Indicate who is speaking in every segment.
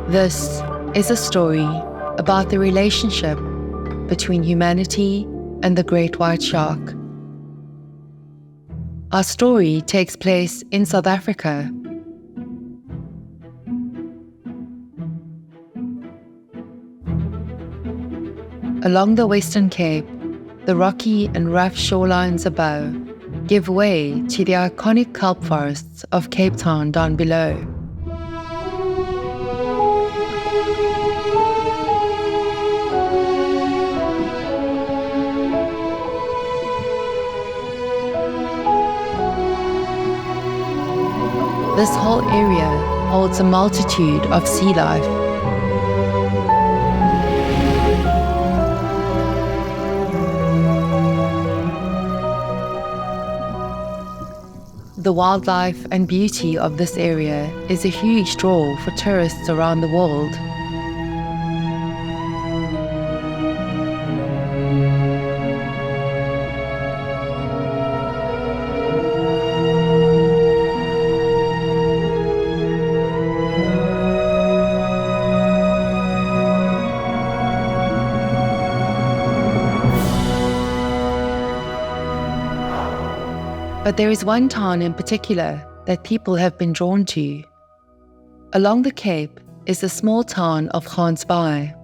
Speaker 1: This is a story about the relationship between humanity and the great white shark. Our story takes place in South Africa. Along the Western Cape, the rocky and rough shorelines above give way to the iconic kelp forests of Cape Town down below. This whole area holds a multitude of sea life. The wildlife and beauty of this area is a huge draw for tourists around the world. But there is one town in particular that people have been drawn to. Along the Cape is the small town of Gansbaai,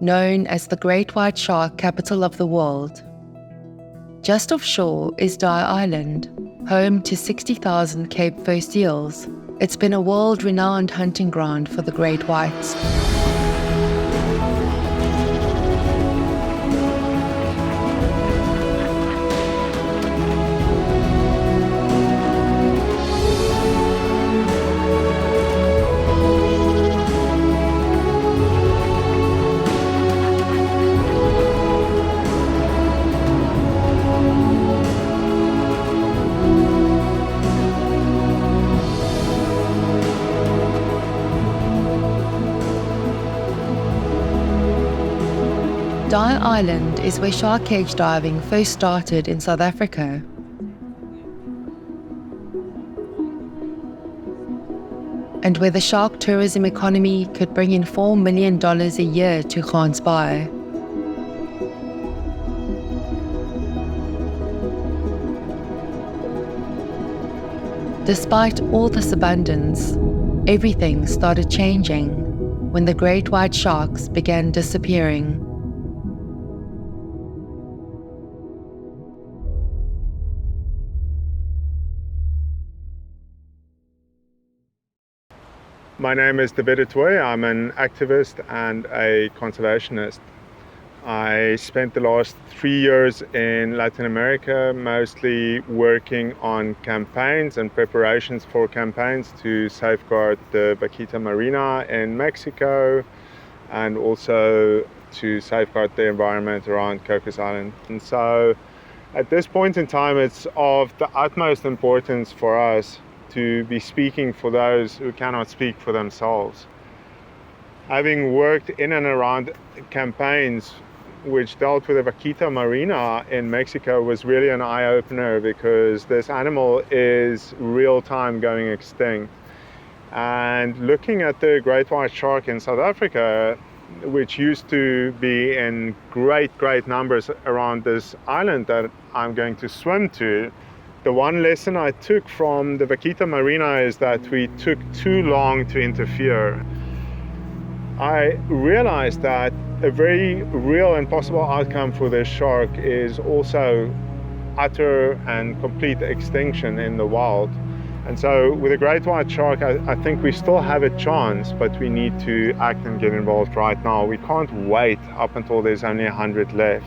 Speaker 1: known as the Great White Shark capital of the world. Just offshore is Dye Island, home to 60,000 Cape fur seals. It's been a world-renowned hunting ground for the great whites. Dye Island is where shark cage diving first started in South Africa. And where the shark tourism economy could bring in $4 million a year to Gansbaai. Despite all this abundance, everything started changing when the great white sharks began disappearing.
Speaker 2: My name is David Etoy. I'm an activist and a conservationist. I spent the last 3 years in Latin America, mostly working on campaigns and preparations for campaigns to safeguard the Vaquita Marina in Mexico, and also to safeguard the environment around Cocos Island. And so at this point in time, it's of the utmost importance for us to be speaking for those who cannot speak for themselves. Having worked in and around campaigns which dealt with the Vaquita Marina in Mexico was really an eye-opener, because this animal is real-time going extinct. And looking at the great white shark in South Africa, which used to be in great numbers around this island that I'm going to swim to, the one lesson I took from the Vaquita Marina is that we took too long to interfere. I realized that a very real and possible outcome for this shark is also utter and complete extinction in the wild. And so with a great white shark, I think we still have a chance, but we need to act and get involved right now. We can't wait up until there's only 100 left.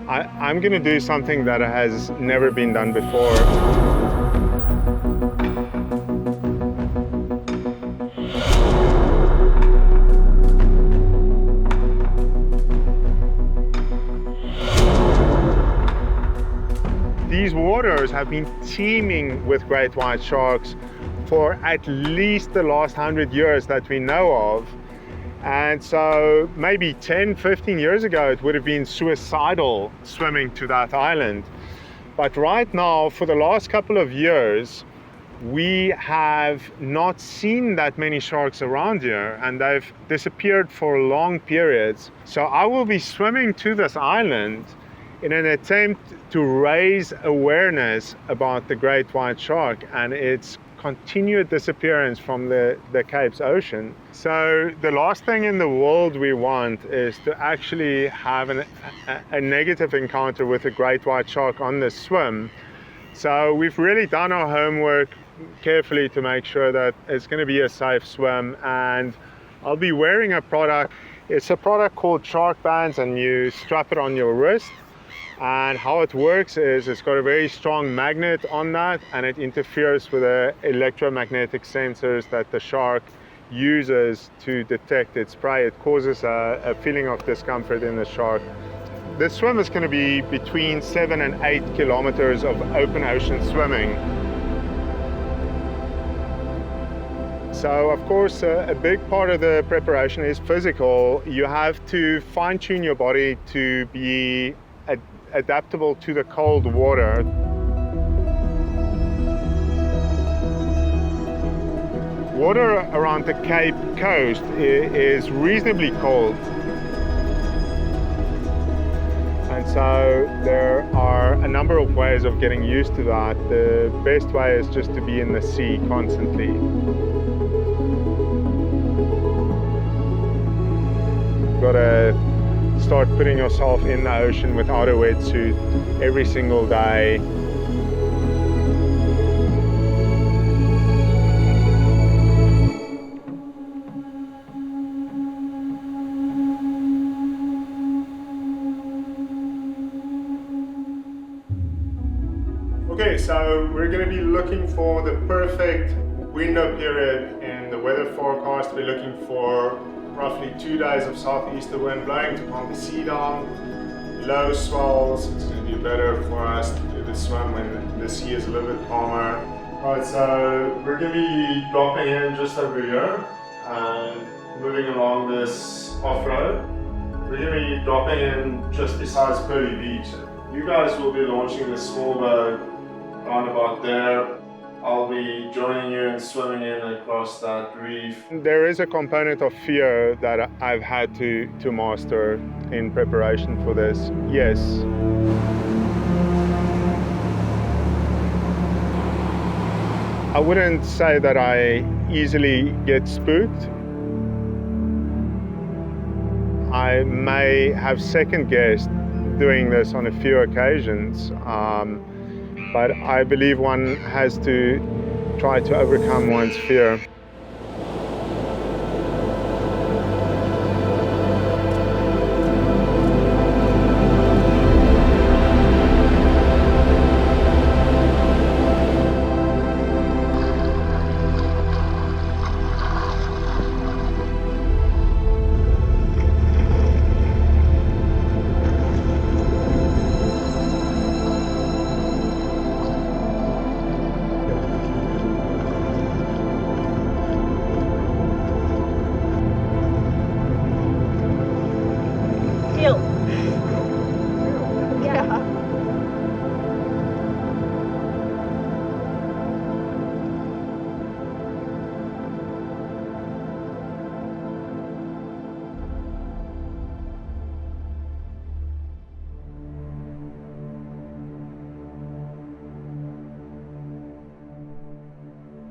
Speaker 2: I'm going to do something that has never been done before. These waters have been teeming with great white sharks for at least the last 100 years that we know of. And so maybe 10, 15 years ago, it would have been suicidal swimming to that island. But right now, for the last couple of years, we have not seen that many sharks around here, and they've disappeared for long periods. So I will be swimming to this island in an attempt to raise awareness about the great white shark and its continued disappearance from the Cape's ocean. So the last thing in the world we want is to actually have a negative encounter with a great white shark on this swim. So we've really done our homework carefully to make sure that it's going to be a safe swim, and I'll be wearing a product. It's a product called Shark Bands, and you strap it on your wrist. And how it works is it's got a very strong magnet on that, and it interferes with the electromagnetic sensors that the shark uses to detect its prey. It causes a feeling of discomfort in the shark. The swim is going to be between 7 and 8 kilometers of open ocean swimming. So of course, a big part of the preparation is physical. You have to fine-tune your body to be adaptable to the cold water. Water around the Cape Coast is reasonably cold. And so there are a number of ways of getting used to that. The best way is just to be in the sea constantly. You've got to start putting yourself in the ocean without a wetsuit every single day. Okay, so we're going to be looking for the perfect window period in the weather forecast. We're looking for roughly 2 days of southeaster wind blowing to calm the sea down, low swells. It's going to be better for us to do the swim when the sea is a little bit calmer. Alright, so we're going to be dropping in just over here and moving along this off-road. We're going to be dropping in just besides Pearly Beach. You guys will be launching the small boat round about there. I'll be joining you and swimming in across that reef. There is a component of fear that I've had to master in preparation for this. Yes. I wouldn't say that I easily get spooked. I may have second-guessed doing this on a few occasions. But I believe one has to try to overcome one's fear.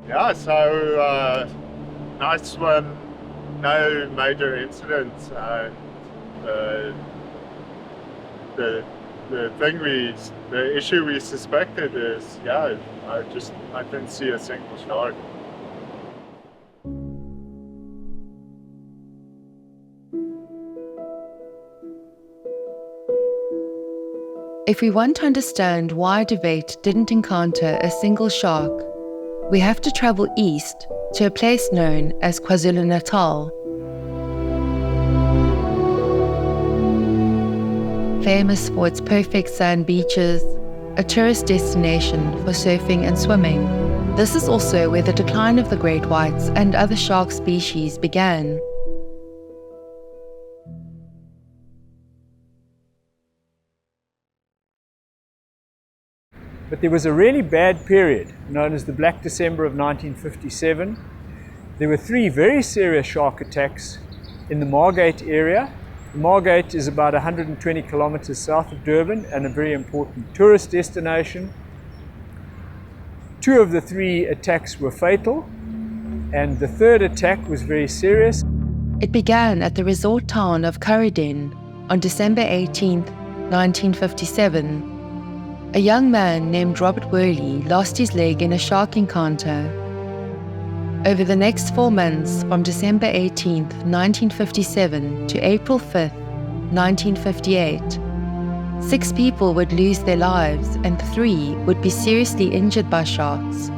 Speaker 2: Yeah, so nice swim, no major incidents. The issue we suspected is, yeah, I didn't see a single shark.
Speaker 1: If we want to understand why De Wet didn't encounter a single shark, we have to travel east to a place known as KwaZulu-Natal. Famous for its perfect sand beaches, a tourist destination for surfing and swimming. This is also where the decline of the great whites and other shark species began.
Speaker 3: But there was a really bad period known as the Black December of 1957. There were 3 very serious shark attacks in the Margate area. The Margate is about 120 kilometers south of Durban and a very important tourist destination. 2 of the 3 attacks were fatal, and the 3rd attack was very serious.
Speaker 1: It began at the resort town of Currydene on December 18, 1957. A young man named Robert Worley lost his leg in a shark encounter. Over the next 4 months, from December 18, 1957 to April 5, 1958, 6 people would lose their lives and 3 would be seriously injured by sharks.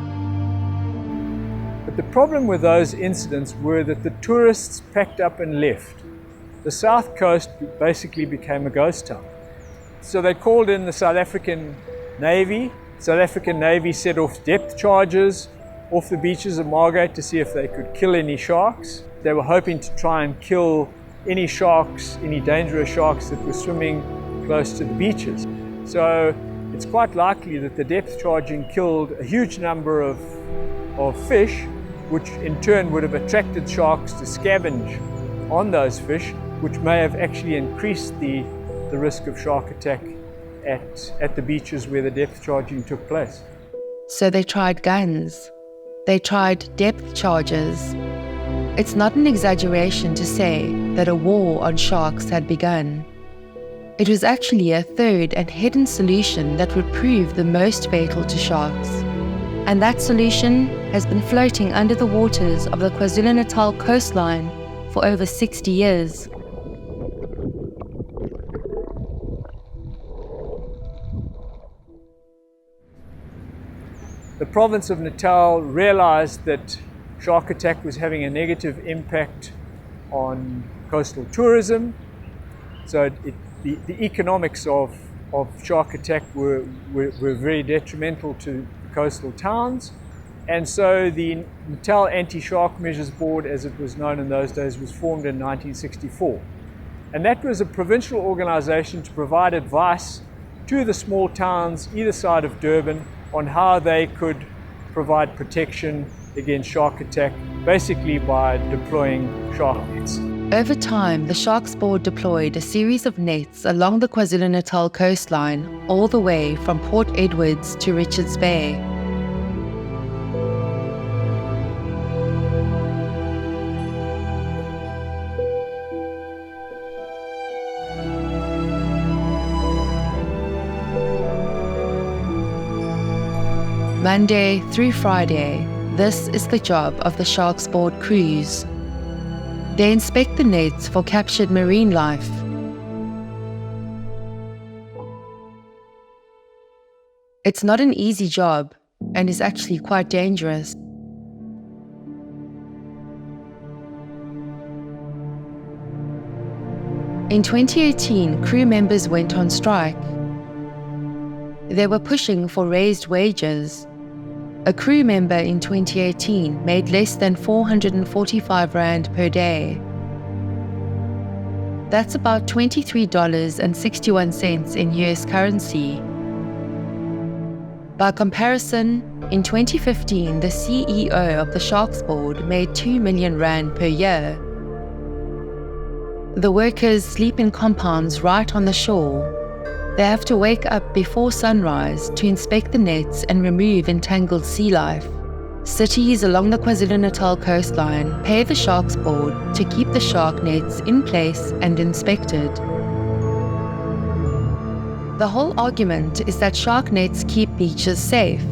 Speaker 3: But the problem with those incidents were that the tourists packed up and left. The south coast basically became a ghost town. So they called in the South African Navy. South African Navy set off depth charges off the beaches of Margate to see if they could kill any sharks. They were hoping to try and kill any sharks, any dangerous sharks that were swimming close to the beaches. So it's quite likely that the depth charging killed a huge number of fish, which in turn would have attracted sharks to scavenge on those fish, which may have actually increased the risk of shark attack at the beaches where the depth charging took place.
Speaker 1: So they tried guns. They tried depth charges. It's not an exaggeration to say that a war on sharks had begun. It was actually a third and hidden solution that would prove the most fatal to sharks. And that solution has been floating under the waters of the KwaZulu-Natal coastline for over 60 years.
Speaker 3: The province of Natal realized that shark attack was having a negative impact on coastal tourism. So the economics of shark attack were very detrimental to the coastal towns. And so the Natal Anti-Shark Measures Board, as it was known in those days, was formed in 1964. And that was a provincial organization to provide advice to the small towns either side of Durban on how they could provide protection against shark attack, basically by deploying shark nets.
Speaker 1: Over time, the Sharks Board deployed a series of nets along the KwaZulu-Natal coastline, all the way from Port Edwards to Richards Bay. Monday through Friday, this is the job of the Sharks Board crews. They inspect the nets for captured marine life. It's not an easy job and is actually quite dangerous. In 2018, crew members went on strike. They were pushing for raised wages. A crew member in 2018 made less than 445 Rand per day. That's about $23.61 in US currency. By comparison, in 2015, the CEO of the Sharks Board made 2 million Rand per year. The workers sleep in compounds right on the shore. They have to wake up before sunrise to inspect the nets and remove entangled sea life. Cities along the KwaZulu-Natal coastline pay the Sharks Board to keep the shark nets in place and inspected. The whole argument is that shark nets keep beaches safe.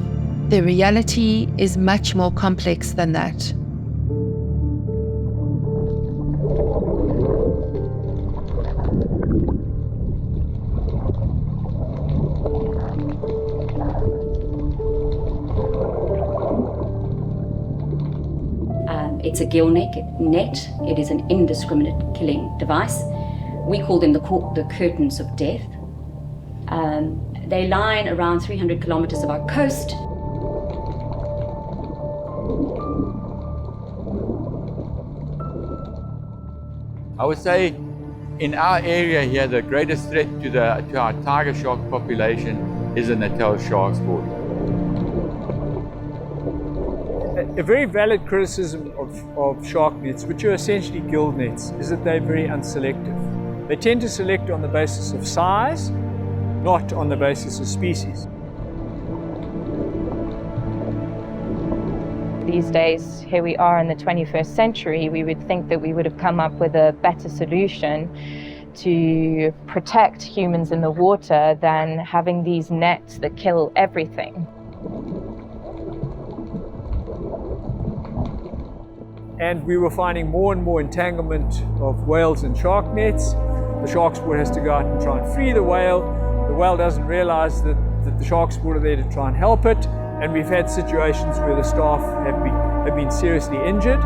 Speaker 1: The reality is much more complex than that.
Speaker 4: It's a gill net. It is an indiscriminate killing device. We call them the curtains of death. They line around 300 kilometers of our coast.
Speaker 5: I would say in our area here, the greatest threat to our tiger shark population is a Natal shark sport.
Speaker 3: A very valid criticism of shark nets, which are essentially gill nets, is that they're very unselective. They tend to select on the basis of size, not on the basis of species.
Speaker 6: These days, here we are in the 21st century, we would think that we would have come up with a better solution to protect humans in the water than having these nets that kill everything.
Speaker 3: And we were finding more and more entanglement of whales in shark nets. The shark sport has to go out and try and free the whale. The whale doesn't realize that the shark sport are there to try and help it. And we've had situations where the staff have been seriously injured.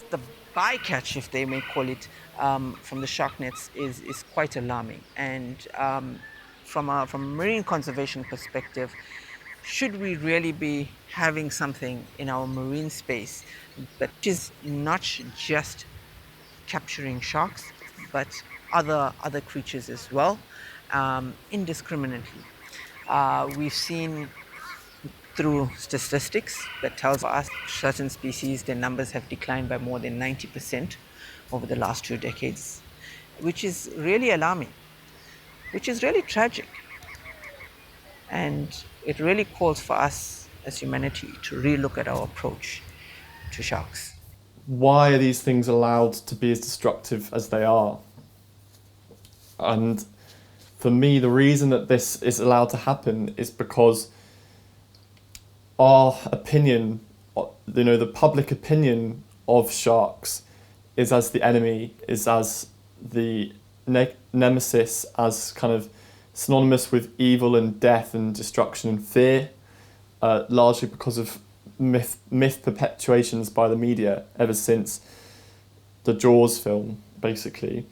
Speaker 7: The bycatch, if they may call it, from the shark nets is quite alarming. And from a marine conservation perspective, should we really be having something in our marine space that is not just capturing sharks, but other creatures as well, indiscriminately? We've seen through statistics that tells us certain species, their numbers have declined by more than 90% over the last 2 decades, which is really alarming, which is really tragic. And it really calls for us as humanity to relook at our approach to sharks.
Speaker 8: Why are these things allowed to be as destructive as they are? And for me, the reason that this is allowed to happen is because our opinion, the public opinion of sharks is as the enemy, is as the nemesis, as kind of synonymous with evil and death and destruction and fear, largely because of myth perpetuations by the media ever since the Jaws film, basically.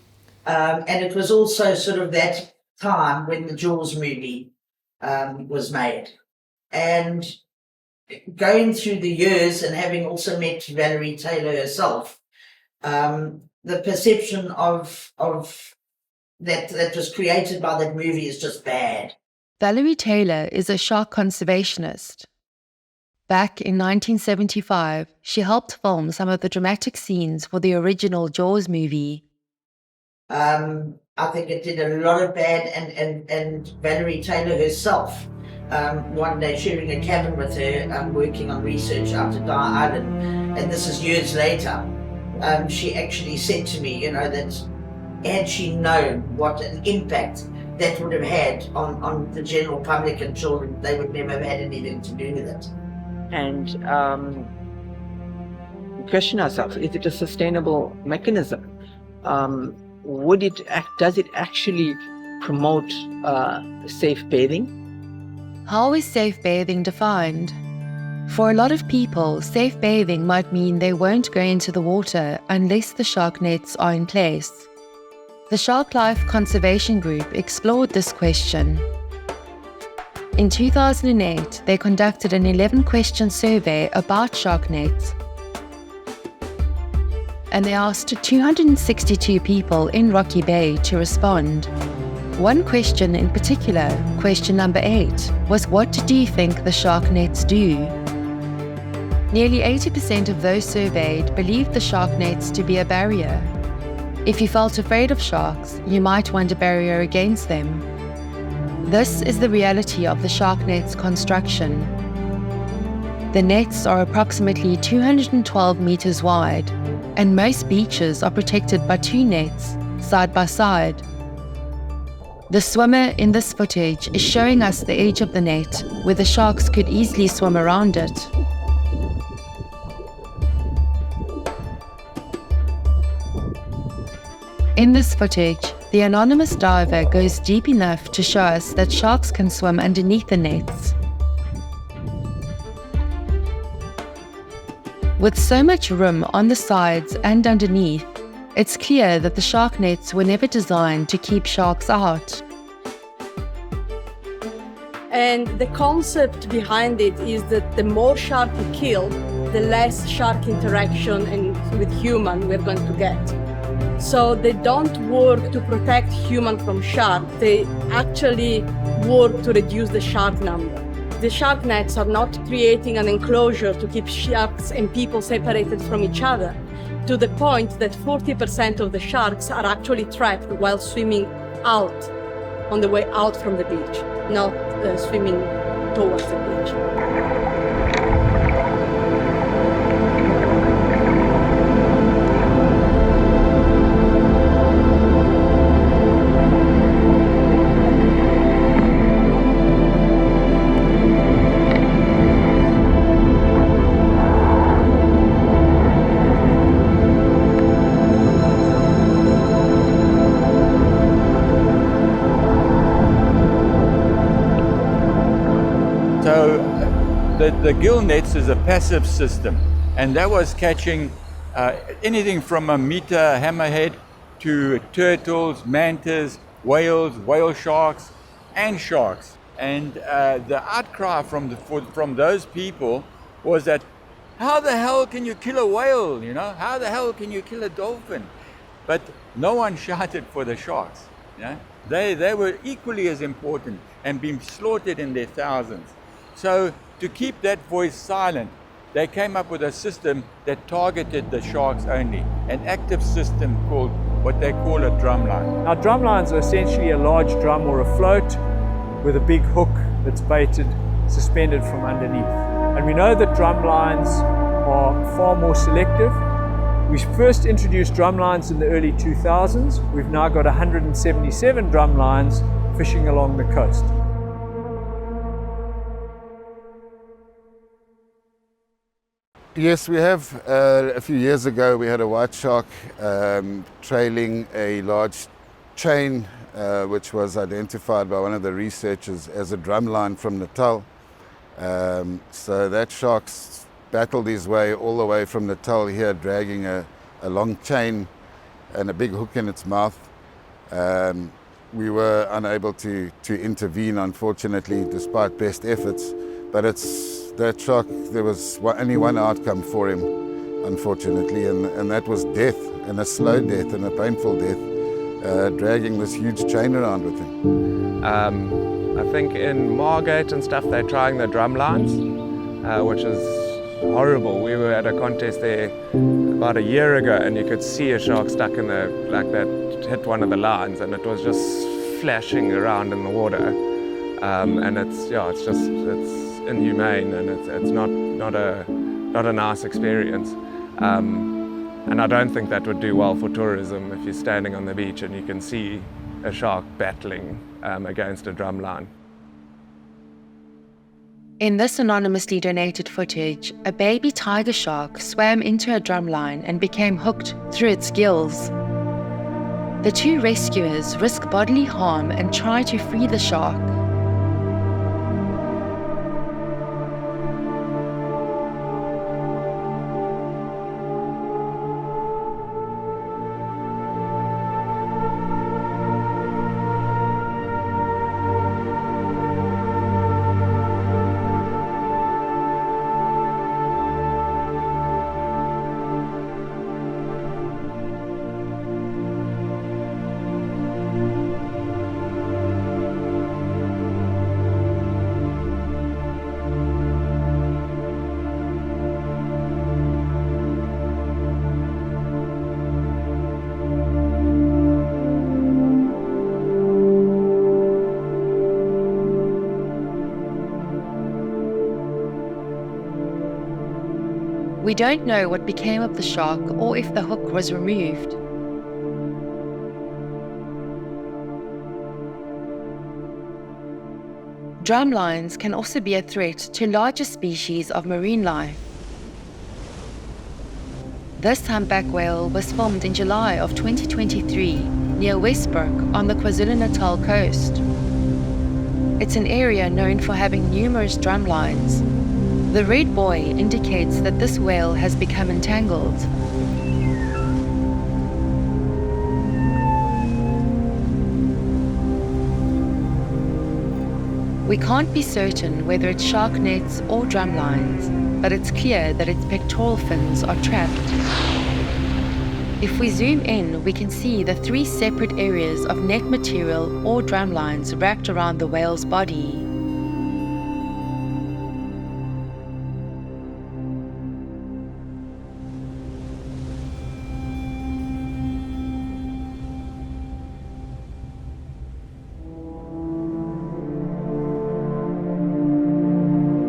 Speaker 9: And it was also sort of that time when the Jaws movie was made. And going through the years and having also met Valerie Taylor herself, the perception of that was created by that movie is just bad.
Speaker 1: Valerie Taylor is a shark conservationist. Back in 1975, she helped film some of the dramatic scenes for the original Jaws movie.
Speaker 9: I think it did a lot of bad, and Valerie Taylor herself, one day sharing a cabin with her, working on research out at Dye Island, and this is years later, she actually said to me, that had she known what an impact that would have had on the general public and children, they would never have had anything to do with it.
Speaker 7: And question ourselves, is it a sustainable mechanism? Does it actually promote safe bathing?
Speaker 1: How is safe bathing defined? For a lot of people, safe bathing might mean they won't go into the water unless the shark nets are in place. The Shark Life Conservation Group explored this question. In 2008, they conducted an 11-question survey about shark nets, and they asked 262 people in Rocky Bay to respond. One question in particular, question number 8, was what do you think the shark nets do? Nearly 80% of those surveyed believed the shark nets to be a barrier. If you felt afraid of sharks, you might want a barrier against them. This is the reality of the shark net's construction. The nets are approximately 212 meters wide, and most beaches are protected by 2 nets, side by side. The swimmer in this footage is showing us the edge of the net, where the sharks could easily swim around it. In this footage, the anonymous diver goes deep enough to show us that sharks can swim underneath the nets. With so much room on the sides and underneath, it's clear that the shark nets were never designed to keep sharks out.
Speaker 10: And the concept behind it is that the more shark you kill, the less shark interaction and with human we're going to get. So they don't work to protect human from shark, they actually work to reduce the shark number. The shark nets are not creating an enclosure to keep sharks and people separated from each other, to the point that 40% of the sharks are actually trapped while swimming out, on the way out from the beach, not swimming towards the beach.
Speaker 5: So the gill nets is a passive system, and that was catching anything from a meter hammerhead to turtles, mantas, whales, whale sharks, and sharks. And the outcry from those people was that, how the hell can you kill a whale? You know, how the hell can you kill a dolphin? But no one shouted for the sharks. You know? They were equally as important and being slaughtered in their thousands. So to keep that voice silent, they came up with a system that targeted the sharks only, an active system called what they call a drumline.
Speaker 3: Now drumlines are essentially a large drum or a float with a big hook that's baited, suspended from underneath. And we know that drumlines are far more selective. We first introduced drumlines in the early 2000s. We've now got 177 drumlines fishing along the coast.
Speaker 11: Yes, we have. A few years ago we had a white shark trailing a large chain which was identified by one of the researchers as a drumline from Natal. So that shark battled his way all the way from Natal here, dragging a long chain and a big hook in its mouth. We were unable to intervene, unfortunately, despite best efforts, but that shark, there was only one outcome for him, unfortunately, and that was death, and a slow death and a painful death, dragging this huge chain around with him.
Speaker 12: I think in Margate and stuff, they're trying the drum lines, which is horrible. We were at a contest there about a year ago, and you could see a shark stuck in like that, hit one of the lines, and it was just flashing around in the water. And it's inhumane, and it's not a nice experience. And I don't think that would do well for tourism if you're standing on the beach and you can see a shark battling against a drum line.
Speaker 1: In this anonymously donated footage, a baby tiger shark swam into a drumline and became hooked through its gills. The two rescuers risk bodily harm and try to free the shark. We don't know what became of the shark or if the hook was removed. Drumlines can also be a threat to larger species of marine life. This humpback whale was filmed in July of 2023 near Westbrook on the KwaZulu-Natal coast. It's an area known for having numerous drumlines. The red buoy indicates that this whale has become entangled. We can't be certain whether it's shark nets or drumlines, but it's clear that its pectoral fins are trapped. If we zoom in, we can see the 3 separate areas of net material or drumlines wrapped around the whale's body.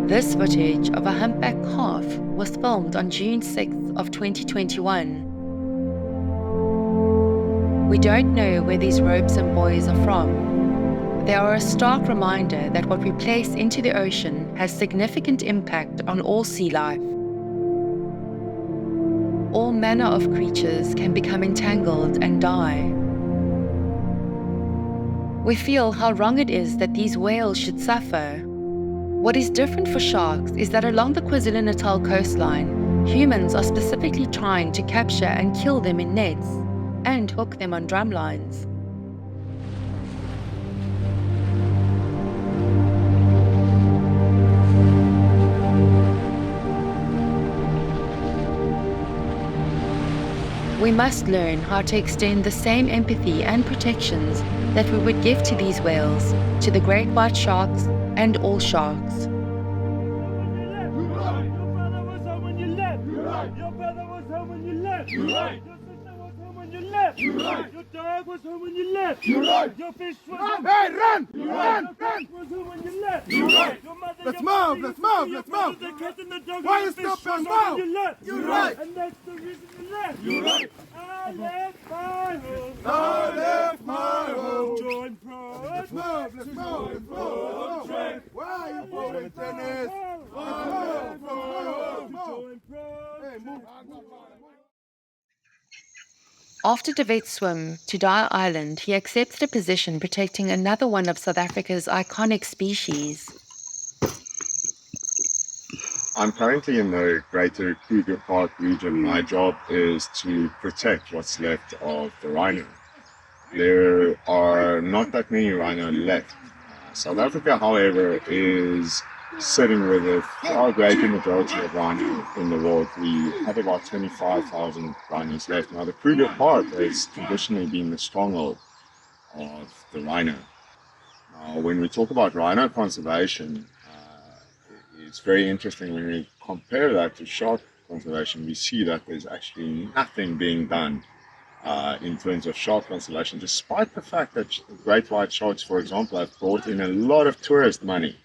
Speaker 1: This footage of a humpback calf was filmed on June 6th of 2021. We don't know where these ropes and buoys are from. They are a stark reminder that what we place into the ocean has significant impact on all sea life. All manner of creatures can become entangled and die. We feel how wrong it is that these whales should suffer. What is different for sharks is that along the KwaZulu-Natal coastline, humans are specifically trying to capture and kill them in nets and hook them on drumlines. We must learn how to extend the same empathy and protections that we would give to these whales, to the great white sharks and all sharks.
Speaker 13: Your dog was home when you left. You're right. Your fish was home. Hey, run! You run! Your fish was home when you left. You're right. Let's move! Let's move! Let's move! Why you stopping? Move! You're right. And that's the reason you left. You're right. I left my home. I left my home. Join pro. Let's move! Let's move! Let's move! Why are you playing tennis? Let's move! Hey, move!
Speaker 1: After De Wet's swim to Dyer Island, he accepted a position protecting another one of South Africa's iconic species.
Speaker 2: I'm currently in the Greater Kruger Park region. My job is to protect what's left of the rhino. There are not that many rhino left. South Africa, however, is sitting with a far greater majority of rhino in the world. We have about 25,000 rhinos left. Now, the Kruger Park has traditionally been the stronghold of the rhino. Now, when we talk about rhino conservation, it's very interesting when we compare that to shark conservation. We see that there's actually nothing being done in terms of shark conservation, despite the fact that great white sharks, for example, have brought in a lot of tourist money.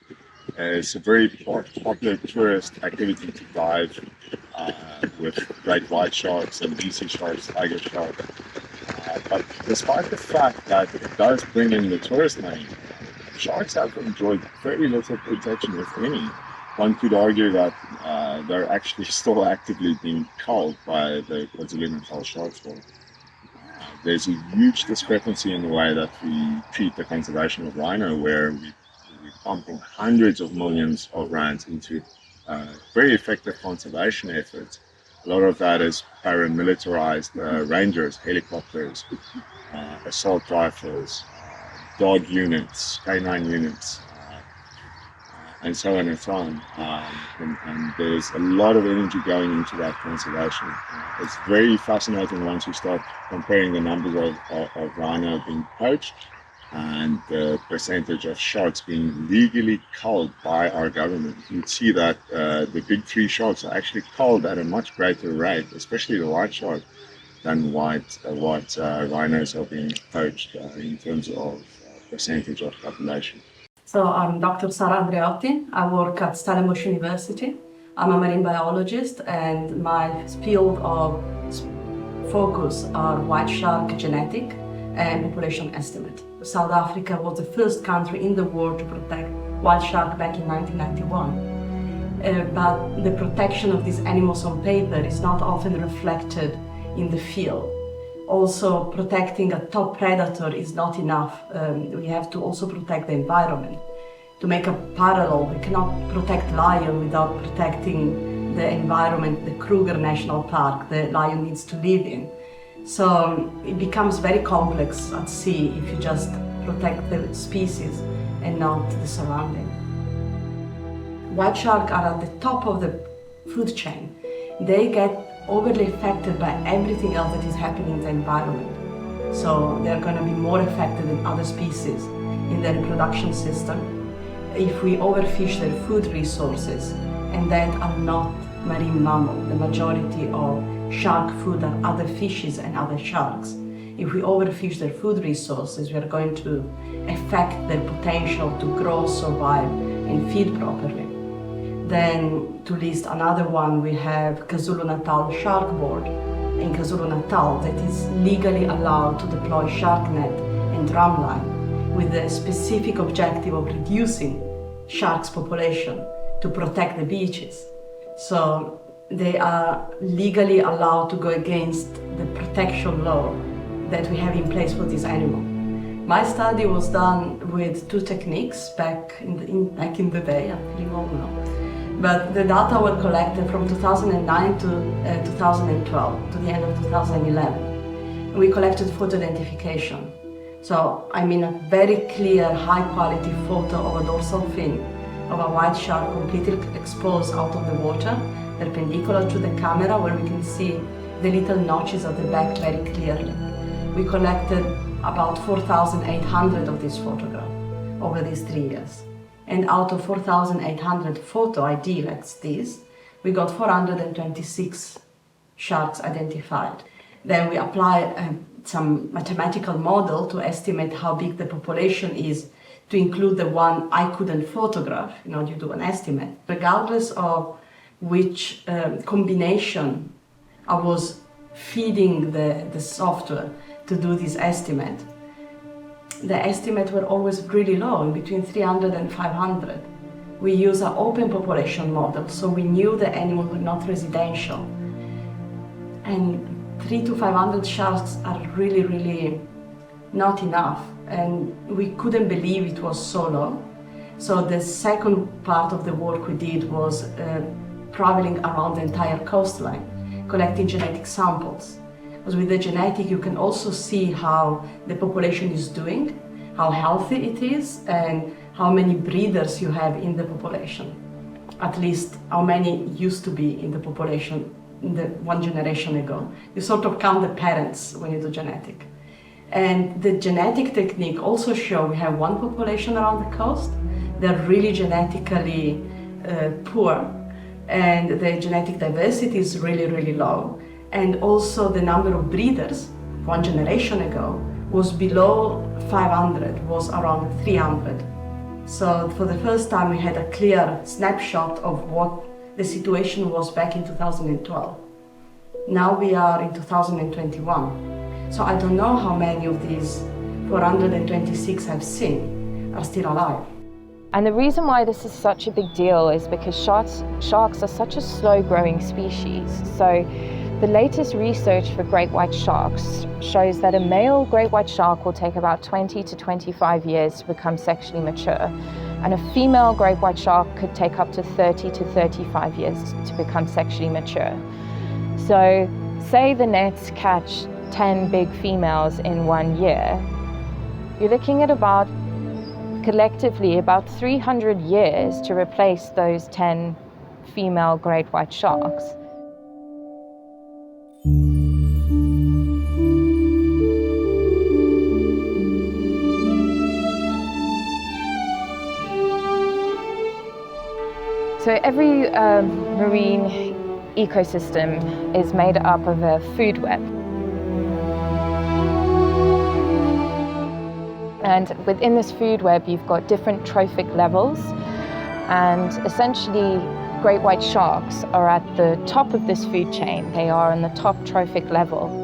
Speaker 2: It's a very popular tourist activity to dive with great white sharks and BC sharks, tiger sharks. But despite the fact that it does bring in the tourist money, sharks have enjoyed very little protection, if any. One could argue that they're actually still actively being culled by the KwaZulu-Natal Sharks Board. There's a huge discrepancy in the way that we treat the conservation of rhino, where we're pumping hundreds of millions of rands into very effective conservation efforts. A lot of that is paramilitarized rangers, helicopters, assault rifles, dog units, canine units, and so on and so on. And there's a lot of energy going into that conservation. It's very fascinating once you start comparing the numbers of rhino being poached and the percentage of sharks being legally culled by our government. You'd see that the big three sharks are actually culled at a much greater rate, especially the white shark, than what rhinos are being poached in terms of percentage of population.
Speaker 10: So I'm Dr. Sara Andreotti. I work at Stellenbosch University. I'm a marine biologist, and my field of focus are white shark genetic and population estimate. South Africa was the first country in the world to protect white shark back in 1991. But the protection of these animals on paper is not often reflected in the field. Also, protecting a top predator is not enough. We have to also protect the environment. To make a parallel, we cannot protect lion without protecting the environment, the Kruger National Park the lion needs to live in. So it becomes very complex at sea if you just protect the species and not the surrounding. White sharks are at the top of the food chain. They get overly affected by everything else that is happening in the environment. So they're going to be more affected than other species in their reproduction system if we overfish their food resources, and that are not marine mammals. The majority of shark food are other fishes and other sharks. If we overfish their food resources, we are going to affect their potential to grow, survive, and feed properly. Then, to list another one, we have KwaZulu-Natal Shark Board in KwaZulu-Natal that is legally allowed to deploy shark net and drumline with the specific objective of reducing sharks' population to protect the beaches. So they are legally allowed to go against the protection law that we have in place for this animal. My study was done with two techniques back in the day, I'm feeling old now. But the data were collected from 2009 to 2012, to the end of 2011. And we collected photo identification. So, I mean a very clear, high-quality photo of a dorsal fin of a white shark completely exposed out of the water, perpendicular to the camera, where we can see the little notches at the back very clearly. We collected about 4,800 of these photographs over these 3 years. And out of 4,800 photo ID like this, we got 426 sharks identified. Then we applied some mathematical model to estimate how big the population is, to include the one I couldn't photograph, in order to do an estimate. Regardless of which combination I was feeding the software to do this estimate, the estimates were always really low, in between 300 and 500. We use an open population model, so we knew the animals were not residential. And 300 to 500 sharks are really, really not enough. And we couldn't believe it was so low. So the second part of the work we did was traveling around the entire coastline, collecting genetic samples. Because with the genetic, you can also see how the population is doing, how healthy it is, and how many breeders you have in the population. At least how many used to be in the population one generation ago. You sort of count the parents when you do genetic. And the genetic technique also shows we have one population around the coast. They're really genetically poor, and the genetic diversity is really, really low. And also the number of breeders one generation ago was below 500, was around 300. So for the first time we had a clear snapshot of what the situation was back in 2012. Now we are in 2021. So I don't know how many of these 426 I've seen are still alive.
Speaker 6: And the reason why this is such a big deal is because sharks are such a slow-growing species. So the latest research for great white sharks shows that a male great white shark will take about 20 to 25 years to become sexually mature, and a female great white shark could take up to 30 to 35 years to become sexually mature. So say the nets catch 10 big females in 1 year, you're looking at collectively about 300 years to replace those 10 female great white sharks. So every marine ecosystem is made up of a food web. And within this food web, you've got different trophic levels. And essentially, great white sharks are at the top of this food chain. They are on the top trophic level.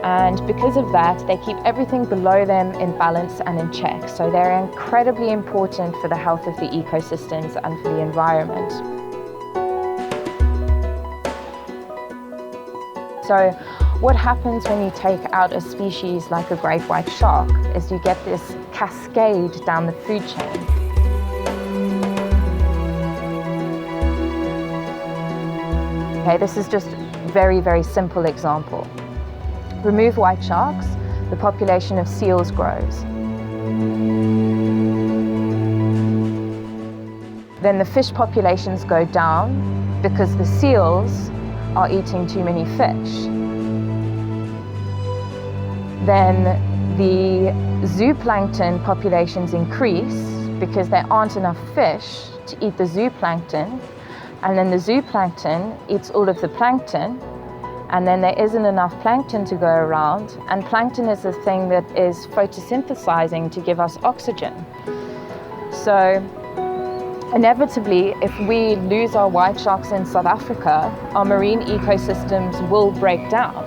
Speaker 6: And because of that, they keep everything below them in balance and in check. So they're incredibly important for the health of the ecosystems and for the environment. So what happens when you take out a species like a great white shark is you get this cascade down the food chain. Okay, this is just a very, very simple example. Remove white sharks, the population of seals grows. Then the fish populations go down because the seals are eating too many fish. Then the zooplankton populations increase because there aren't enough fish to eat the zooplankton, and then the zooplankton eats all of the plankton, and then there isn't enough plankton to go around, and plankton is the thing that is photosynthesizing to give us oxygen. So inevitably, if we lose our white sharks in South Africa, our marine ecosystems will break down.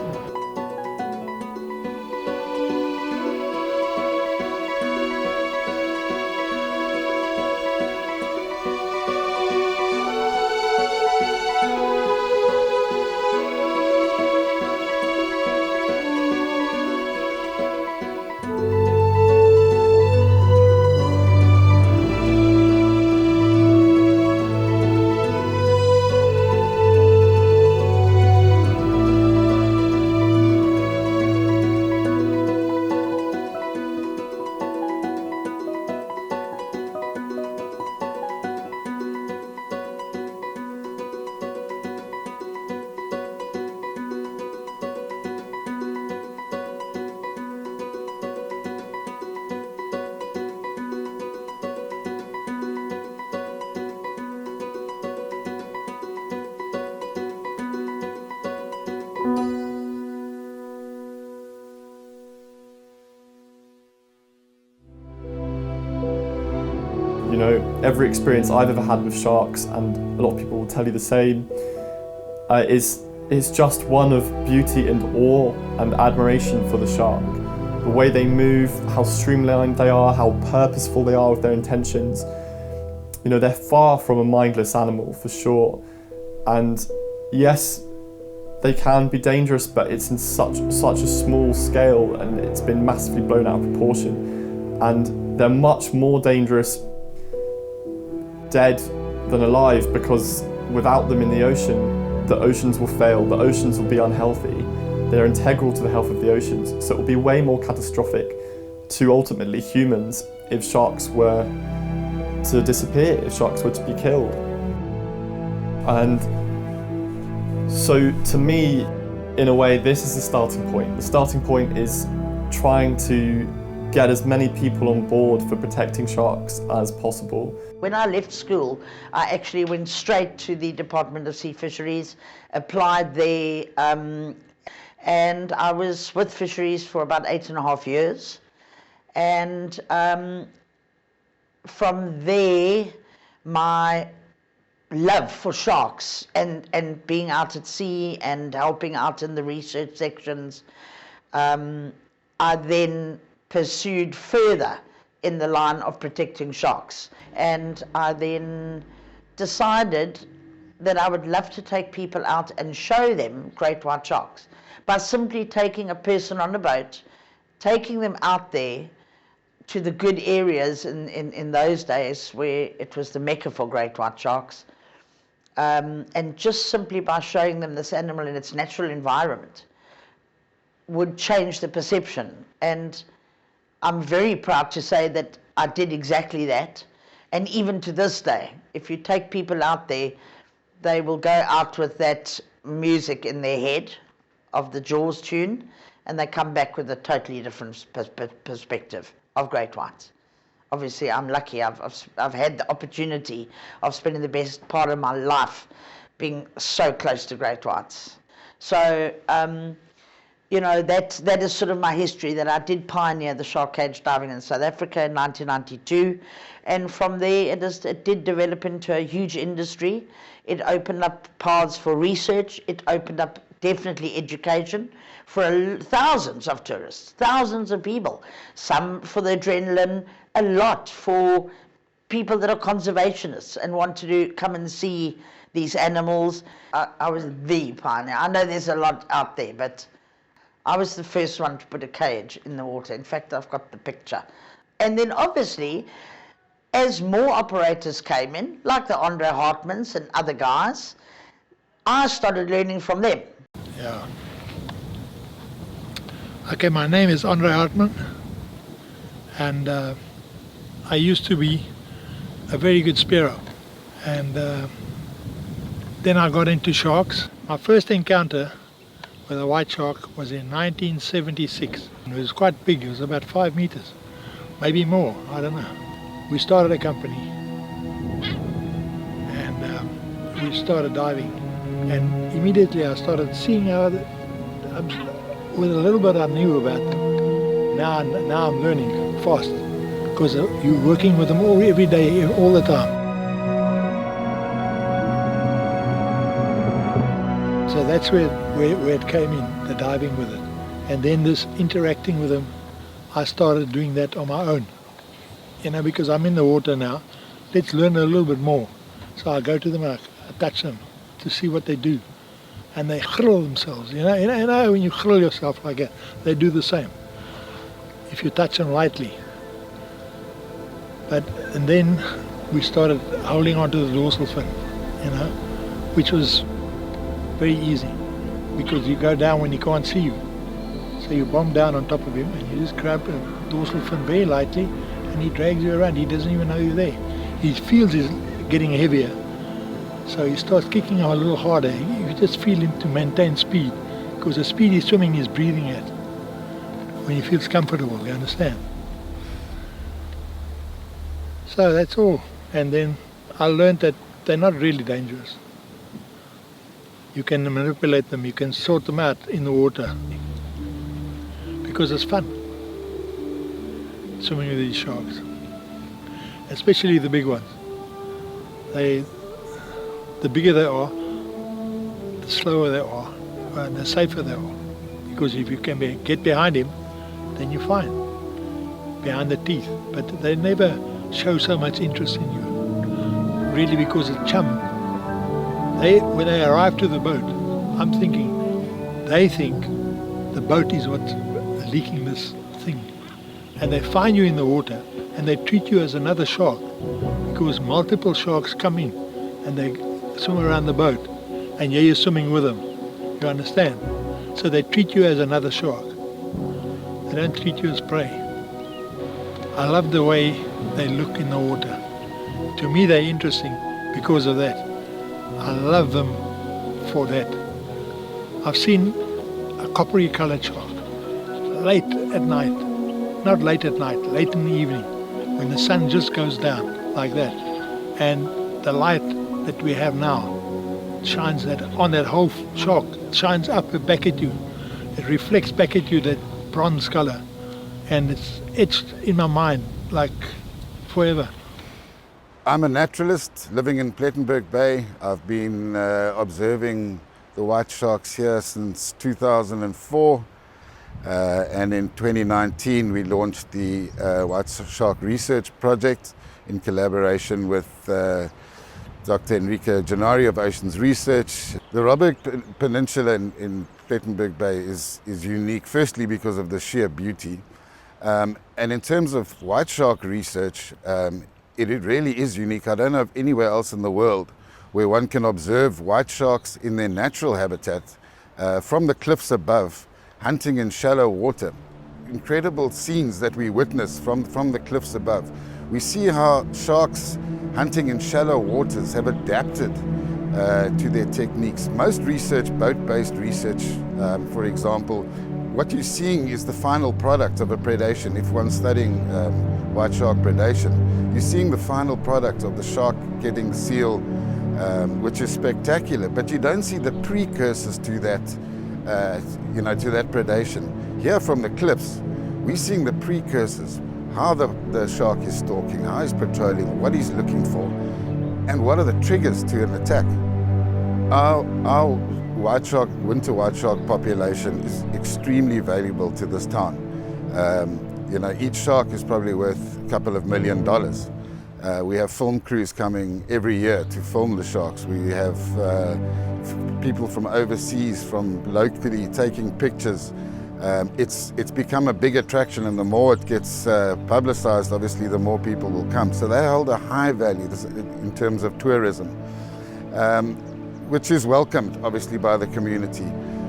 Speaker 8: You know, every experience I've ever had with sharks, and a lot of people will tell you the same, is just one of beauty and awe and admiration for the shark. The way they move, how streamlined they are, how purposeful they are with their intentions. You know, they're far from a mindless animal, for sure. And yes, they can be dangerous, but it's in such a small scale, and it's been massively blown out of proportion. And they're much more dangerous dead than alive, because without them in the oceans will fail, the oceans will be unhealthy. They're integral to the health of the oceans, so it will be way more catastrophic to ultimately humans if sharks were to disappear, if sharks were to be killed. And so to me, in a way, this is the starting point. The starting point is trying to get as many people on board for protecting sharks as possible.
Speaker 9: When I left school, I actually went straight to the Department of Sea Fisheries, applied there, and I was with fisheries for about 8.5 years. And from there, my love for sharks and being out at sea and helping out in the research sections, I then pursued further in the line of protecting sharks. And I then decided that I would love to take people out and show them great white sharks by simply taking a person on a boat, taking them out there to the good areas in those days where it was the mecca for great white sharks, and just simply by showing them this animal in its natural environment would change the perception. And I'm very proud to say that I did exactly that. And even to this day, if you take people out there, they will go out with that music in their head of the Jaws tune, and they come back with a totally different perspective of great whites. Obviously, I'm lucky. I've had the opportunity of spending the best part of my life being so close to great whites. So, you know, that is sort of my history, that I did pioneer the shark cage diving in South Africa in 1992. And from there, it did develop into a huge industry. It opened up paths for research. It opened up definitely education for thousands of tourists, thousands of people. Some for the adrenaline, a lot for people that are conservationists and want to come and see these animals. I was the pioneer. I know there's a lot out there, but I was the first one to put a cage in the water. In fact, I've got the picture. And then obviously, as more operators came in, like the Andre Hartmans and other guys, I started learning from them.
Speaker 14: Yeah. Okay, my name is Andre Hartman, and I used to be a very good spearer, and then I got into sharks. My first encounter with a white shark was in 1976. It was quite big, it was about 5 meters, maybe more, I don't know. We started a company, and we started diving, and immediately I started seeing how with a little bit I knew about them. Now I'm learning fast, because you're working with them every day, all the time. So that's where it came in, the diving with it. And then this interacting with them, I started doing that on my own. Because I'm in the water now, let's learn a little bit more. So I go to them, I touch them to see what they do. And they grill themselves, you know when you grill yourself like that, they do the same, if you touch them lightly. And then we started holding onto the dorsal fin, which was very easy, because you go down when he can't see you. So you bomb down on top of him, and you just grab the dorsal fin very lightly, and he drags you around. He doesn't even know you're there. He feels he's getting heavier. So he starts kicking a little harder. You just feel him to maintain speed, because the speed he's swimming is breathing at when he feels comfortable, you understand? So that's all. And then I learned that they're not really dangerous. You can manipulate them, you can sort them out in the water, because it's fun swimming with these sharks, especially the big ones. The bigger they are, the slower they are, and the safer they are. Because if you can get behind him, then you're fine, behind the teeth. But they never show so much interest in you, really, because it's chum. When they arrive to the boat, I'm thinking, they think the boat is what's leaking this thing. And they find you in the water, and they treat you as another shark, because multiple sharks come in, and they swim around the boat, and you're swimming with them, you understand? So they treat you as another shark. They don't treat you as prey. I love the way they look in the water. To me they're interesting because of that. I love them for that. I've seen a coppery colored shark late at night, not late at night, late in the evening, when the sun just goes down like that, and the light that we have now shines on that whole shark, shines up and back at you. It reflects back at you that bronze color, and it's etched in my mind like forever.
Speaker 11: I'm a naturalist living in Plettenberg Bay. I've been observing the white sharks here since 2004, and in 2019 we launched the White Shark Research Project in collaboration with Dr. Enrique Gennari of Oceans Research. The Robert Peninsula in Plettenberg Bay is unique, firstly because of the sheer beauty. And in terms of white shark research, it really is unique. I don't know of anywhere else in the world where one can observe white sharks in their natural habitat from the cliffs above, hunting in shallow water. Incredible scenes that we witness from the cliffs above. We see how sharks hunting in shallow waters have adapted to their techniques. Most research, boat-based research, for example, what you're seeing is the final product of a predation. If one's studying white shark predation, you're seeing the final product of the shark getting the seal, which is spectacular, but you don't see the precursors to that, to that predation. Here from the cliffs, we're seeing the precursors, how the shark is stalking, how he's patrolling, what he's looking for, and what are the triggers to an attack. Our winter white shark population is extremely valuable to this town. Each shark is probably worth a couple of $1 million. We have film crews coming every year to film the sharks. We have people from overseas, from locally taking pictures. It's become a big attraction, and the more it gets publicized, obviously the more people will come. So they hold a high value in terms of tourism. which is welcomed obviously by the community.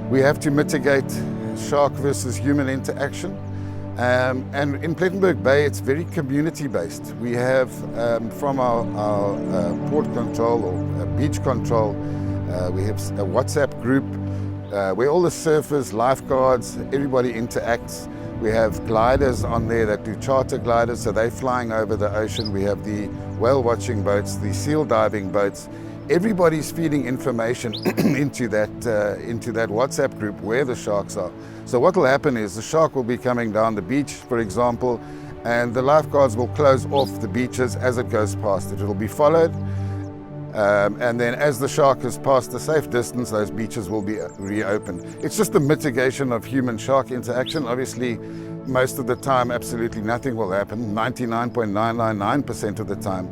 Speaker 11: We have to mitigate shark versus human interaction. And in Plettenberg Bay, it's very community-based. We have, from our port control or beach control, we have a WhatsApp group where all the surfers, lifeguards, everybody interacts. We have gliders on there that do charter gliders, so they're flying over the ocean. We have the whale watching boats, the seal diving boats. Everybody's feeding information into that WhatsApp group where the sharks are. So what will happen is the shark will be coming down the beach, for example, and the lifeguards will close off the beaches as it goes past it. It'll be followed, and then as the shark has passed a safe distance, those beaches will be reopened. It's just the mitigation of human-shark interaction. Obviously, most of the time, absolutely nothing will happen, 99.999% of the time.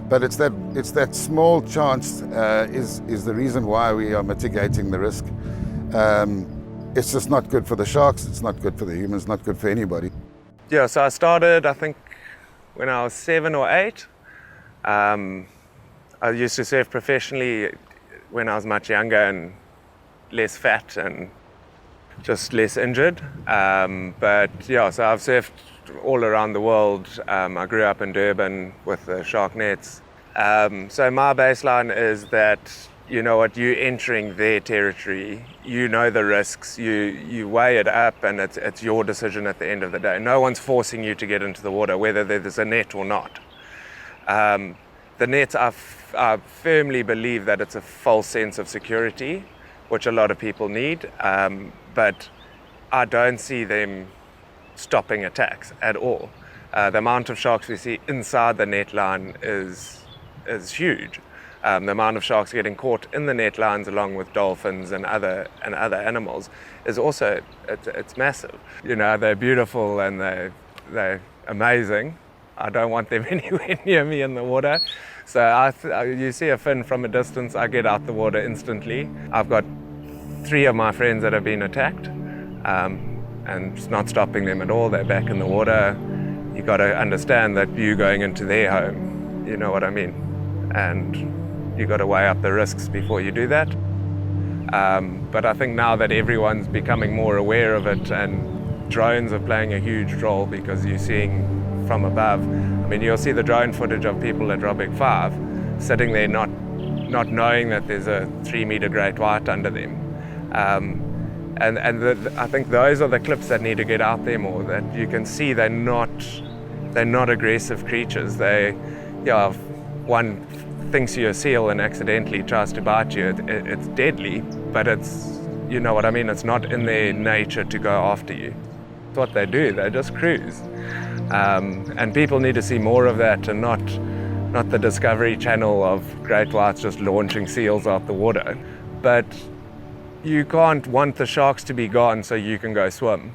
Speaker 11: But it's that small chance is the reason why we are mitigating the risk. It's just not good for the sharks, it's not good for the humans, not good for anybody.
Speaker 12: Yeah, so I started, I think, when I was 7 or 8. I used to surf professionally when I was much younger and less fat and just less injured. But yeah, so I've surfed all around the world. I grew up in Durban with the shark nets. So my baseline is that, you know what, you're entering their territory, you know the risks, you weigh it up, and it's your decision at the end of the day. No one's forcing you to get into the water, whether there's a net or not. The nets, I firmly believe that it's a false sense of security, which a lot of people need, but I don't see them stopping attacks at all. The amount of sharks we see inside the net line is huge. The amount of sharks getting caught in the net lines along with dolphins and other animals is also, it's massive. You know, they're beautiful and they're amazing. I don't want them anywhere near me in the water. So you see a fin from a distance, I get out the water instantly. I've got 3 of my friends that have been attacked, and it's not stopping them at all. They're back in the water. You got to understand that you're going into their home, you know what I mean? And you got to weigh up the risks before you do that. But I think now that everyone's becoming more aware of it, and drones are playing a huge role because you're seeing from above. I mean, you'll see the drone footage of people at Raubeck 5 sitting there not knowing that there's a 3-meter great white under them. I think those are the clips that need to get out there more, that you can see they're not aggressive creatures. If one thinks you're a seal and accidentally tries to bite you, it's deadly, but it's, you know what I mean, it's not in their nature to go after you. It's what they do, they just cruise. And people need to see more of that, and not the Discovery Channel of great whites just launching seals out the water. But you can't want the sharks to be gone so you can go swim.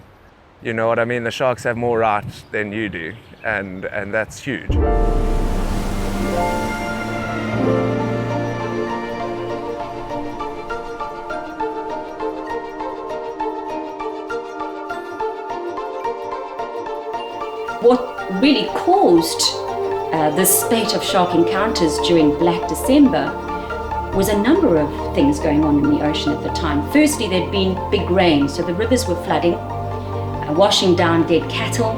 Speaker 12: You know what I mean? The sharks have more right than you do, and that's huge.
Speaker 4: What really caused this spate of shark encounters during Black December was a number of things going on in the ocean at the time. Firstly, there'd been big rain, so the rivers were flooding, washing down dead cattle.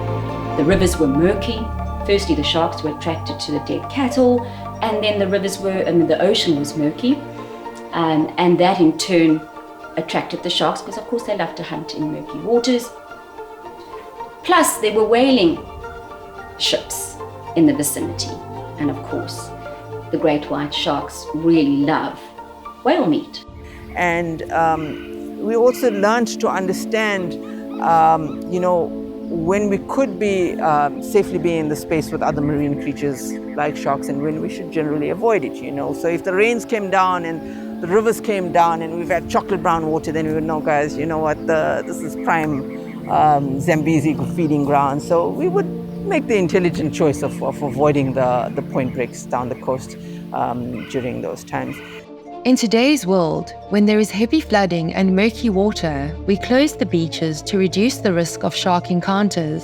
Speaker 4: The rivers were murky. Firstly, the sharks were attracted to the dead cattle, and then the ocean was murky, and that in turn attracted the sharks because, of course, they love to hunt in murky waters. Plus, there were whaling ships in the vicinity, and of course, the great white sharks really love whale meat.
Speaker 7: And we also learned to understand, when we could be safely be in the space with other marine creatures like sharks, and when we should generally avoid it, So if the rains came down and the rivers came down and we've had chocolate brown water, then we would know, guys, you know what, this is prime Zambezi feeding ground. So we would make the intelligent choice of avoiding the point breaks down the coast during those times.
Speaker 1: In today's world, when there is heavy flooding and murky water, we close the beaches to reduce the risk of shark encounters.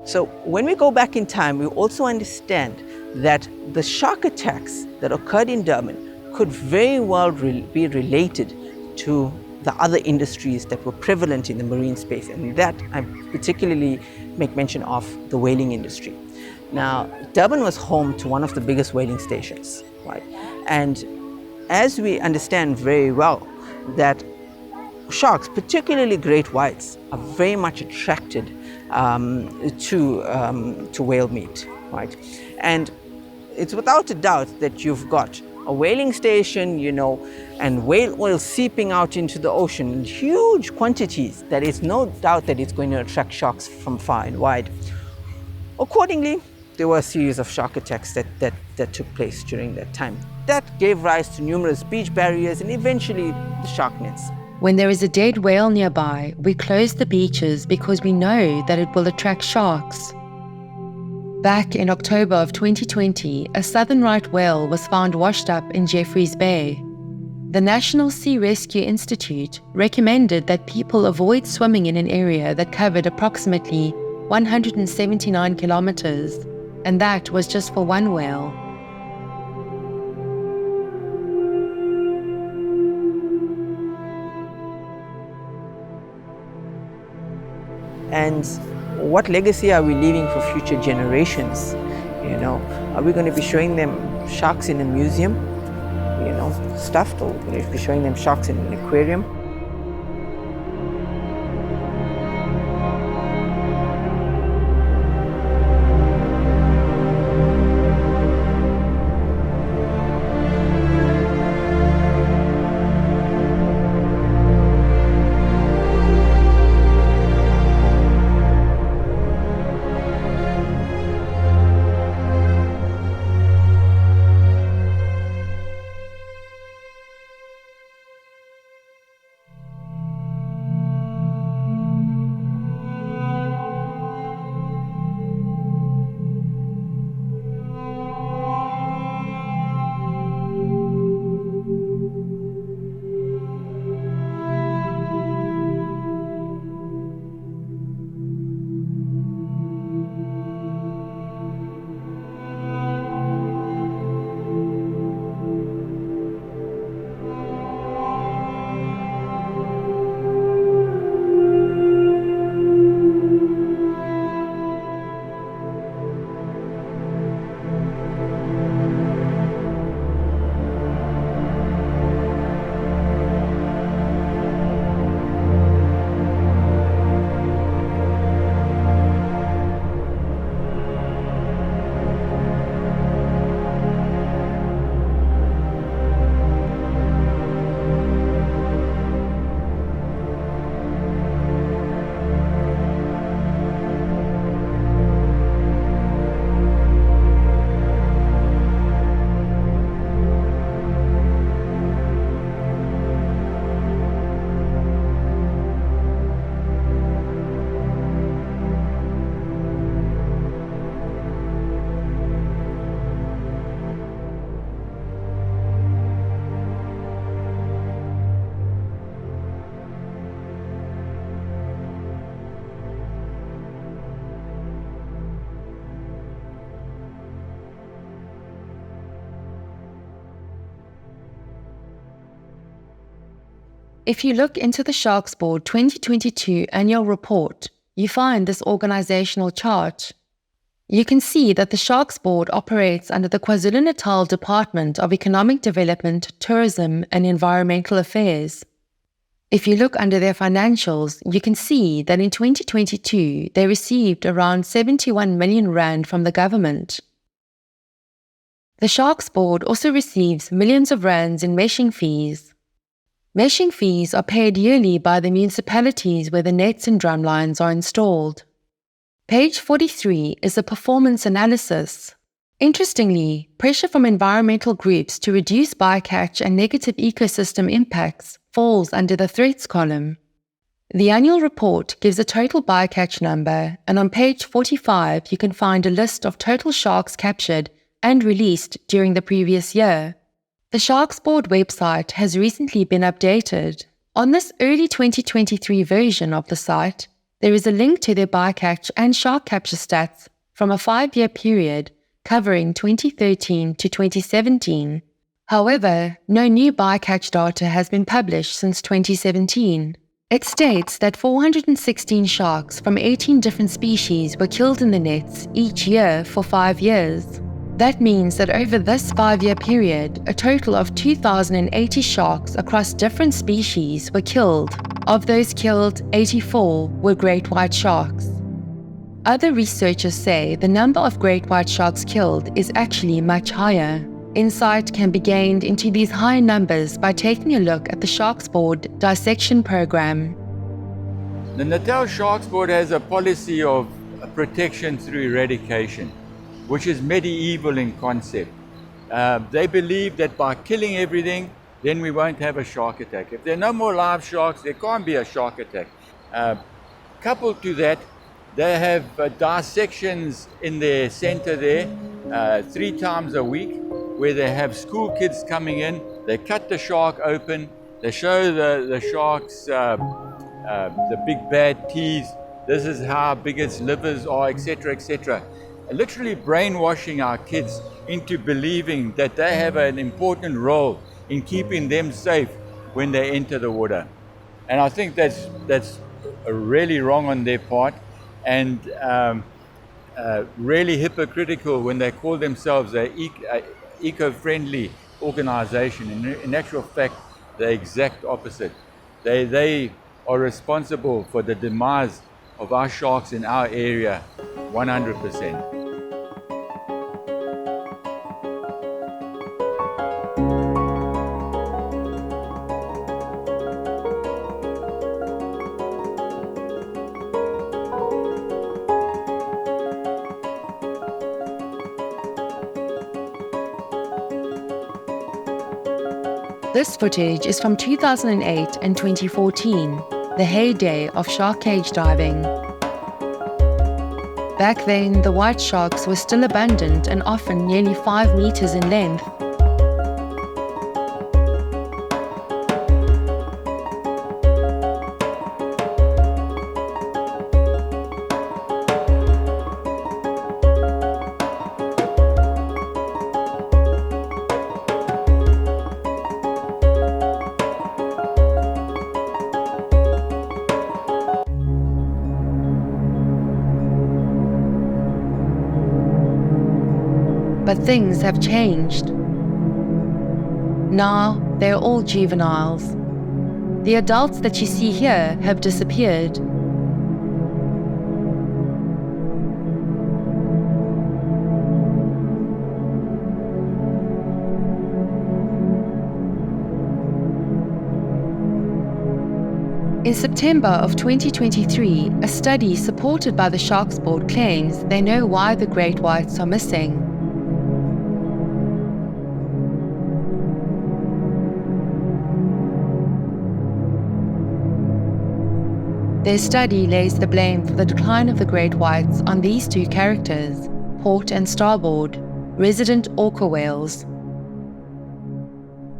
Speaker 7: So when we go back in time, we also understand that the shark attacks that occurred in Durban could very well be related to the other industries that were prevalent in the marine space, and that I particularly make mention of the whaling industry. Now, Durban was home to one of the biggest whaling stations, right? And as we understand very well that sharks, particularly great whites, are very much attracted to whale meat, right? And it's without a doubt that you've got a whaling station, and whale oil seeping out into the ocean in huge quantities, that is no doubt that it's going to attract sharks from far and wide. Accordingly, there were a series of shark attacks that took place during that time. That gave rise to numerous beach barriers and eventually the shark nets.
Speaker 1: When there is a dead whale nearby, we close the beaches because we know that it will attract sharks. Back in October of 2020, a southern right whale was found washed up in Jeffreys Bay. The National Sea Rescue Institute recommended that people avoid swimming in an area that covered approximately 179 kilometers, and that was just for one whale.
Speaker 7: And what legacy are we leaving for future generations? Are we going to be showing them sharks in a museum, stuffed, or are we going to be showing them sharks in an aquarium?
Speaker 1: If you look into the Sharks Board 2022 annual report, you find this organizational chart. You can see that the Sharks Board operates under the KwaZulu-Natal Department of Economic Development, Tourism and Environmental Affairs. If you look under their financials, you can see that in 2022, they received around 71 million rand from the government. The Sharks Board also receives millions of rands in meshing fees. Meshing fees are paid yearly by the municipalities where the nets and drumlines are installed. Page 43 is a performance analysis. Interestingly, pressure from environmental groups to reduce bycatch and negative ecosystem impacts falls under the threats column. The annual report gives a total bycatch number, and on page 45 you can find a list of total sharks captured and released during the previous year. The Sharks Board website has recently been updated. On this early 2023 version of the site, there is a link to their bycatch and shark capture stats from a 5-year period covering 2013 to 2017. However, no new bycatch data has been published since 2017. It states that 416 sharks from 18 different species were killed in the nets each year for 5 years. That means that over this 5-year period, a total of 2,080 sharks across different species were killed. Of those killed, 84 were great white sharks. Other researchers say the number of great white sharks killed is actually much higher. Insight can be gained into these high numbers by taking a look at the Sharks Board dissection program.
Speaker 5: The Natal Sharks Board has a policy of protection through eradication, which is medieval in concept. They believe that by killing everything, then we won't have a shark attack. If there are no more live sharks, there can't be a shark attack. Coupled to that, they have dissections in their center there 3 times a week, where they have school kids coming in. They cut the shark open, they show the shark's the big bad teeth, this is how big its livers are, etc., etc. Literally brainwashing our kids into believing that they have an important role in keeping them safe when they enter the water. And I think that's really wrong on their part, and really hypocritical when they call themselves an eco-friendly organization. In actual fact, the exact opposite. They are responsible for the demise of our sharks in our area 100%.
Speaker 1: This footage is from 2008 and 2014, the heyday of shark cage diving. Back then, the white sharks were still abundant and often nearly 5 meters in length. But things have changed. Now they're all juveniles. The adults that you see here have disappeared. In September of 2023, a study supported by the Sharks Board claims they know why the great whites are missing. Their study lays the blame for the decline of the great whites on these 2 characters, port and starboard, resident orca whales.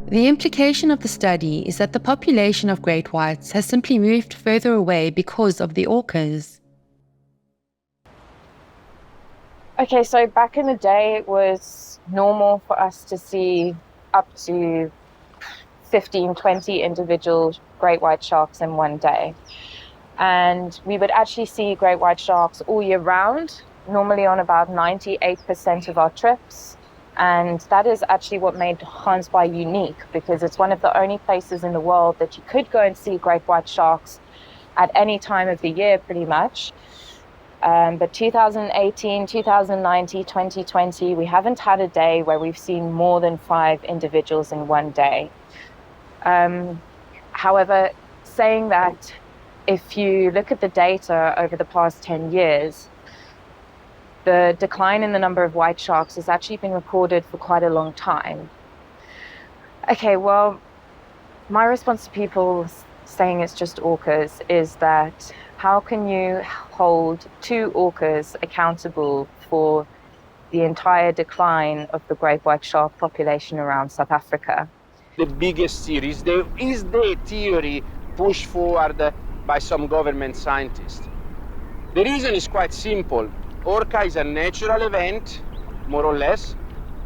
Speaker 1: The implication of the study is that the population of great whites has simply moved further away because of the orcas.
Speaker 6: Okay, so back in the day, it was normal for us to see up to 15, 20 individual great white sharks in one day. And we would actually see great white sharks all year round, normally on about 98% of our trips. And that is actually what made Gansbaai unique, because it's one of the only places in the world that you could go and see great white sharks at any time of the year, pretty much. But 2018, 2019, 2020, we haven't had a day where we've seen more than 5 individuals in one day. However, saying that, if you look at the data over the past 10 years, the decline in the number of white sharks has actually been recorded for quite a long time. Okay, well, my response to people saying it's just orcas is that how can you hold 2 orcas accountable for the entire decline of the great white shark population around South Africa?
Speaker 15: The biggest theory is the theory pushed forward by some government scientists. The reason is quite simple. Orca is a natural event, more or less,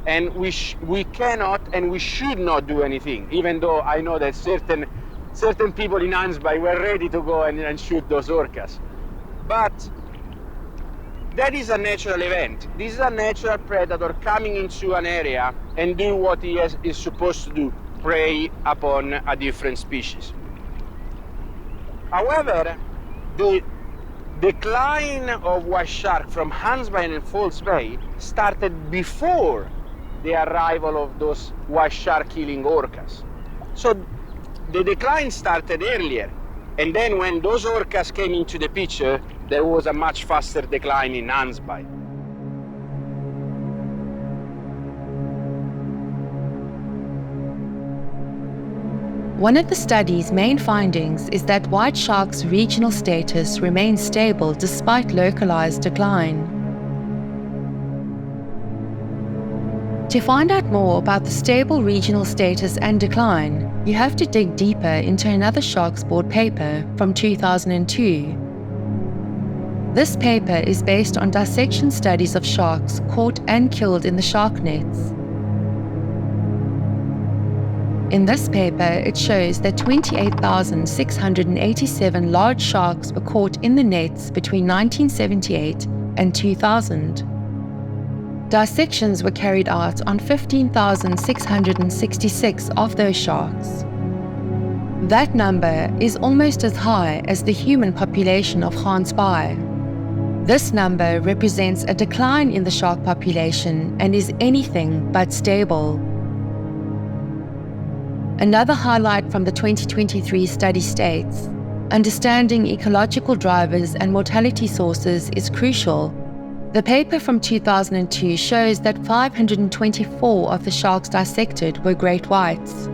Speaker 15: and we cannot and we should not do anything, even though I know that certain people in Ansbach were ready to go and shoot those orcas. But that is a natural event. This is a natural predator coming into an area and do what he is supposed to do, prey upon a different species. However, the decline of white shark from Ansbach and False Bay started before the arrival of those white shark killing orcas. So the decline started earlier, and then when those orcas came into the picture, there was a much faster decline in Ansbach.
Speaker 1: One of the study's main findings is that white shark's regional status remains stable despite localized decline. To find out more about the stable regional status and decline, you have to dig deeper into another Sharks Board paper from 2002. This paper is based on dissection studies of sharks caught and killed in the shark nets. In this paper, it shows that 28,687 large sharks were caught in the nets between 1978 and 2000. Dissections were carried out on 15,666 of those sharks. That number is almost as high as the human population of Gans Bay. This number represents a decline in the shark population and is anything but stable. Another highlight from the 2023 study states, understanding ecological drivers and mortality sources is crucial. The paper from 2002 shows that 524 of the sharks dissected were great whites.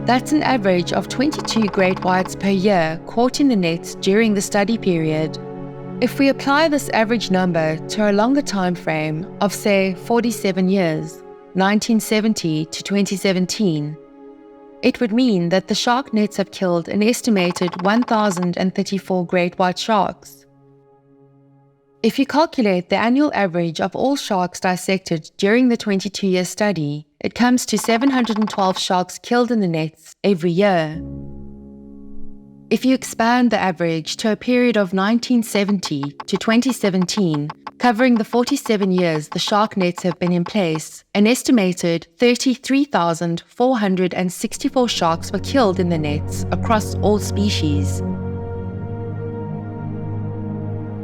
Speaker 1: That's an average of 22 great whites per year caught in the nets during the study period. If we apply this average number to a longer time frame of, say, 47 years, 1970 to 2017, it would mean that the shark nets have killed an estimated 1,034 great white sharks. If you calculate the annual average of all sharks dissected during the 22-year study, it comes to 712 sharks killed in the nets every year. If you expand the average to a period of 1970 to 2017, covering the 47 years the shark nets have been in place, an estimated 33,464 sharks were killed in the nets across all species.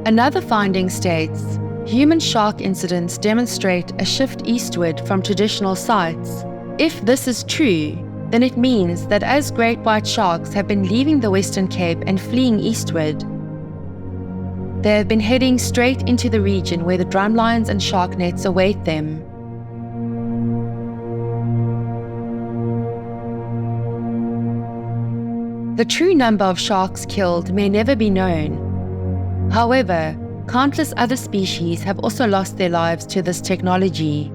Speaker 1: Another finding states, human shark incidents demonstrate a shift eastward from traditional sites. If this is true, then it means that as great white sharks have been leaving the Western Cape and fleeing eastward, they have been heading straight into the region where the drumlines and shark nets await them. The true number of sharks killed may never be known. However, countless other species have also lost their lives to this technology.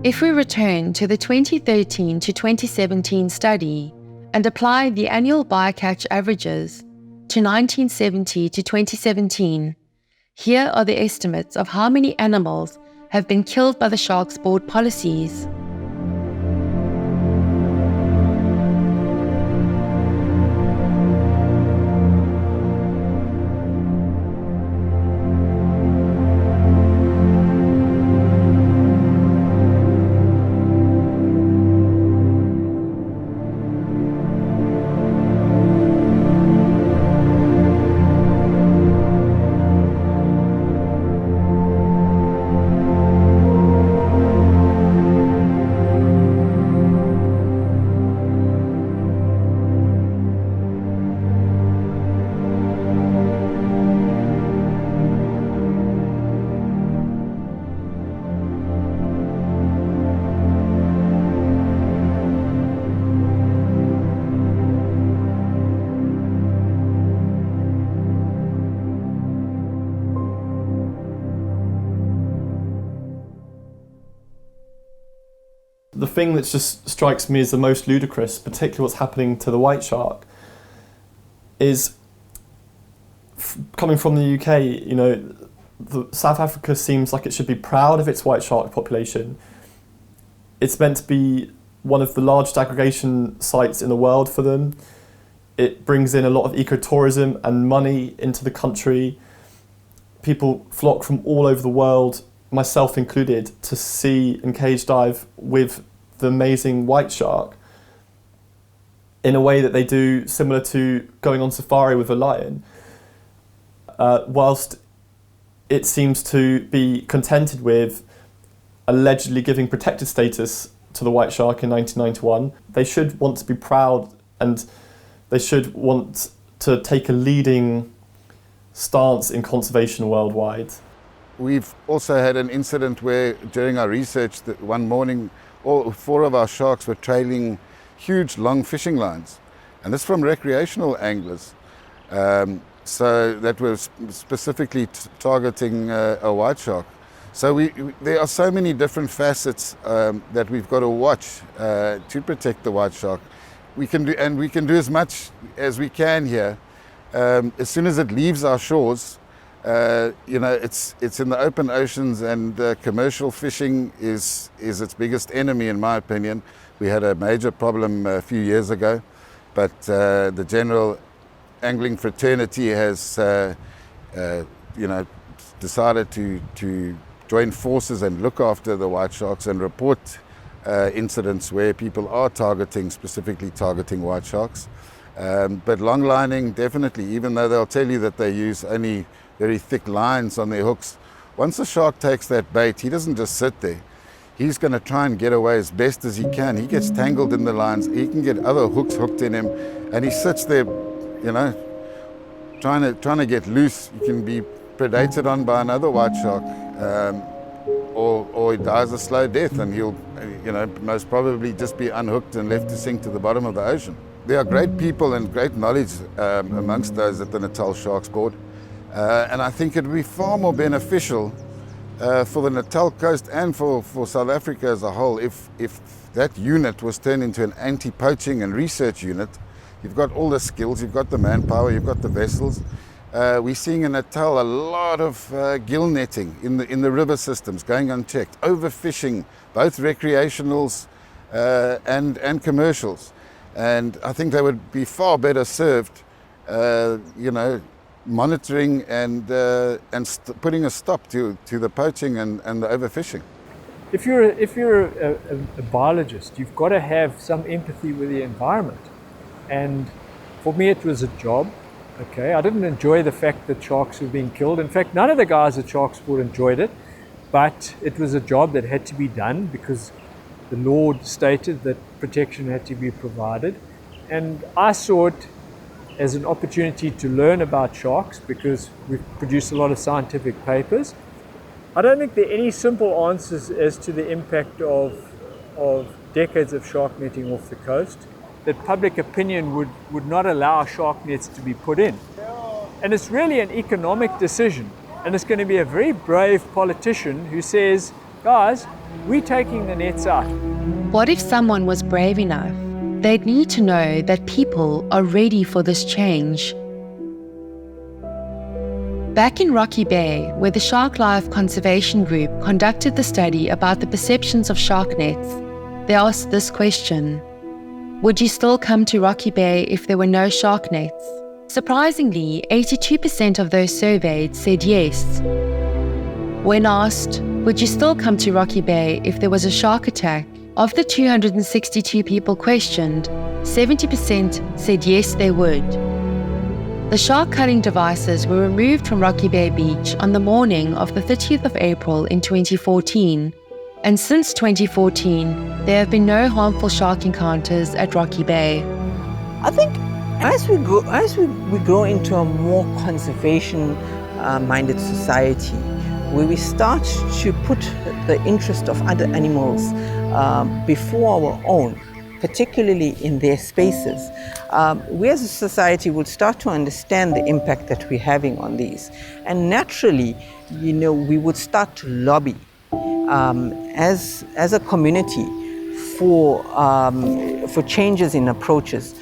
Speaker 1: If we return to the 2013 to 2017 study and apply the annual bycatch averages to 1970 to 2017, here are the estimates of how many animals have been killed by the Sharks Board policies.
Speaker 8: The thing that just strikes me as the most ludicrous, particularly what's happening to the white shark, is coming from the UK, South Africa seems like it should be proud of its white shark population, It's meant to be one of the largest aggregation sites in the world for them. It brings in a lot of ecotourism and money into the country. People flock from all over the world, myself included, to see and cage dive with the amazing white shark in a way that they do similar to going on safari with a lion. Whilst it seems to be contented with allegedly giving protected status to the white shark in 1991, they should want to be proud, and they should want to take a leading stance in conservation worldwide.
Speaker 11: We've also had an incident where during our research that one morning all 4 of our sharks were trailing huge long fishing lines, and this from recreational anglers. So that was specifically targeting a white shark. So there are so many different facets that we've got to watch to protect the white shark. We can do as much as we can here. As soon as it leaves our shores, it's in the open oceans, and commercial fishing is its biggest enemy, in my opinion. We had a major problem a few years ago, but the general angling fraternity has decided to join forces and look after the white sharks and report incidents where people are specifically targeting white sharks. But long lining, definitely, even though they'll tell you that they use only very thick lines on their hooks, once a shark takes that bait, he doesn't just sit there. He's going to try and get away as best as he can. He gets tangled in the lines, he can get other hooks hooked in him, and he sits there, trying to get loose. He can be predated on by another white shark, or he dies a slow death, and he'll, most probably just be unhooked and left to sink to the bottom of the ocean. There are great people and great knowledge amongst those at the Natal Sharks Board, and I think it would be far more beneficial for the Natal coast and for South Africa as a whole if that unit was turned into an anti-poaching and research unit. You've got all the skills, you've got the manpower, you've got the vessels. We're seeing in Natal a lot of gill netting in the river systems going unchecked, overfishing, both recreationals and commercials. And I think they would be far better served, monitoring and putting a stop to the poaching and the overfishing.
Speaker 3: If you're a biologist, you've got to have some empathy with the environment. And for me, it was a job. Okay, I didn't enjoy the fact that sharks were being killed. In fact, none of the guys at Shark Sport enjoyed it, but it was a job that had to be done because the law stated that protection had to be provided. And I saw it as an opportunity to learn about sharks because we've produced a lot of scientific papers. I don't think there are any simple answers as to the impact of decades of shark netting off the coast. That public opinion would not allow shark nets to be put in. And it's really an economic decision. And it's going to be a very brave politician who says, guys, we're taking the nets out.
Speaker 1: What if someone was brave enough? They'd need to know that people are ready for this change. Back in Rocky Bay, where the Shark Life Conservation Group conducted the study about the perceptions of shark nets, they asked this question: would you still come to Rocky Bay if there were no shark nets? Surprisingly, 82% of those surveyed said yes. When asked, would you still come to Rocky Bay if there was a shark attack? Of the 262 people questioned, 70% said yes, they would. The shark culling devices were removed from Rocky Bay Beach on the morning of the 30th of April in 2014. And since 2014, there have been no harmful shark encounters at Rocky Bay.
Speaker 7: I think as we grow into a more conservation-minded society, where we start to put the interest of other animals before our own, particularly in their spaces, we as a society will start to understand the impact that we're having on these. And naturally, we would start to lobby as a community for changes in approaches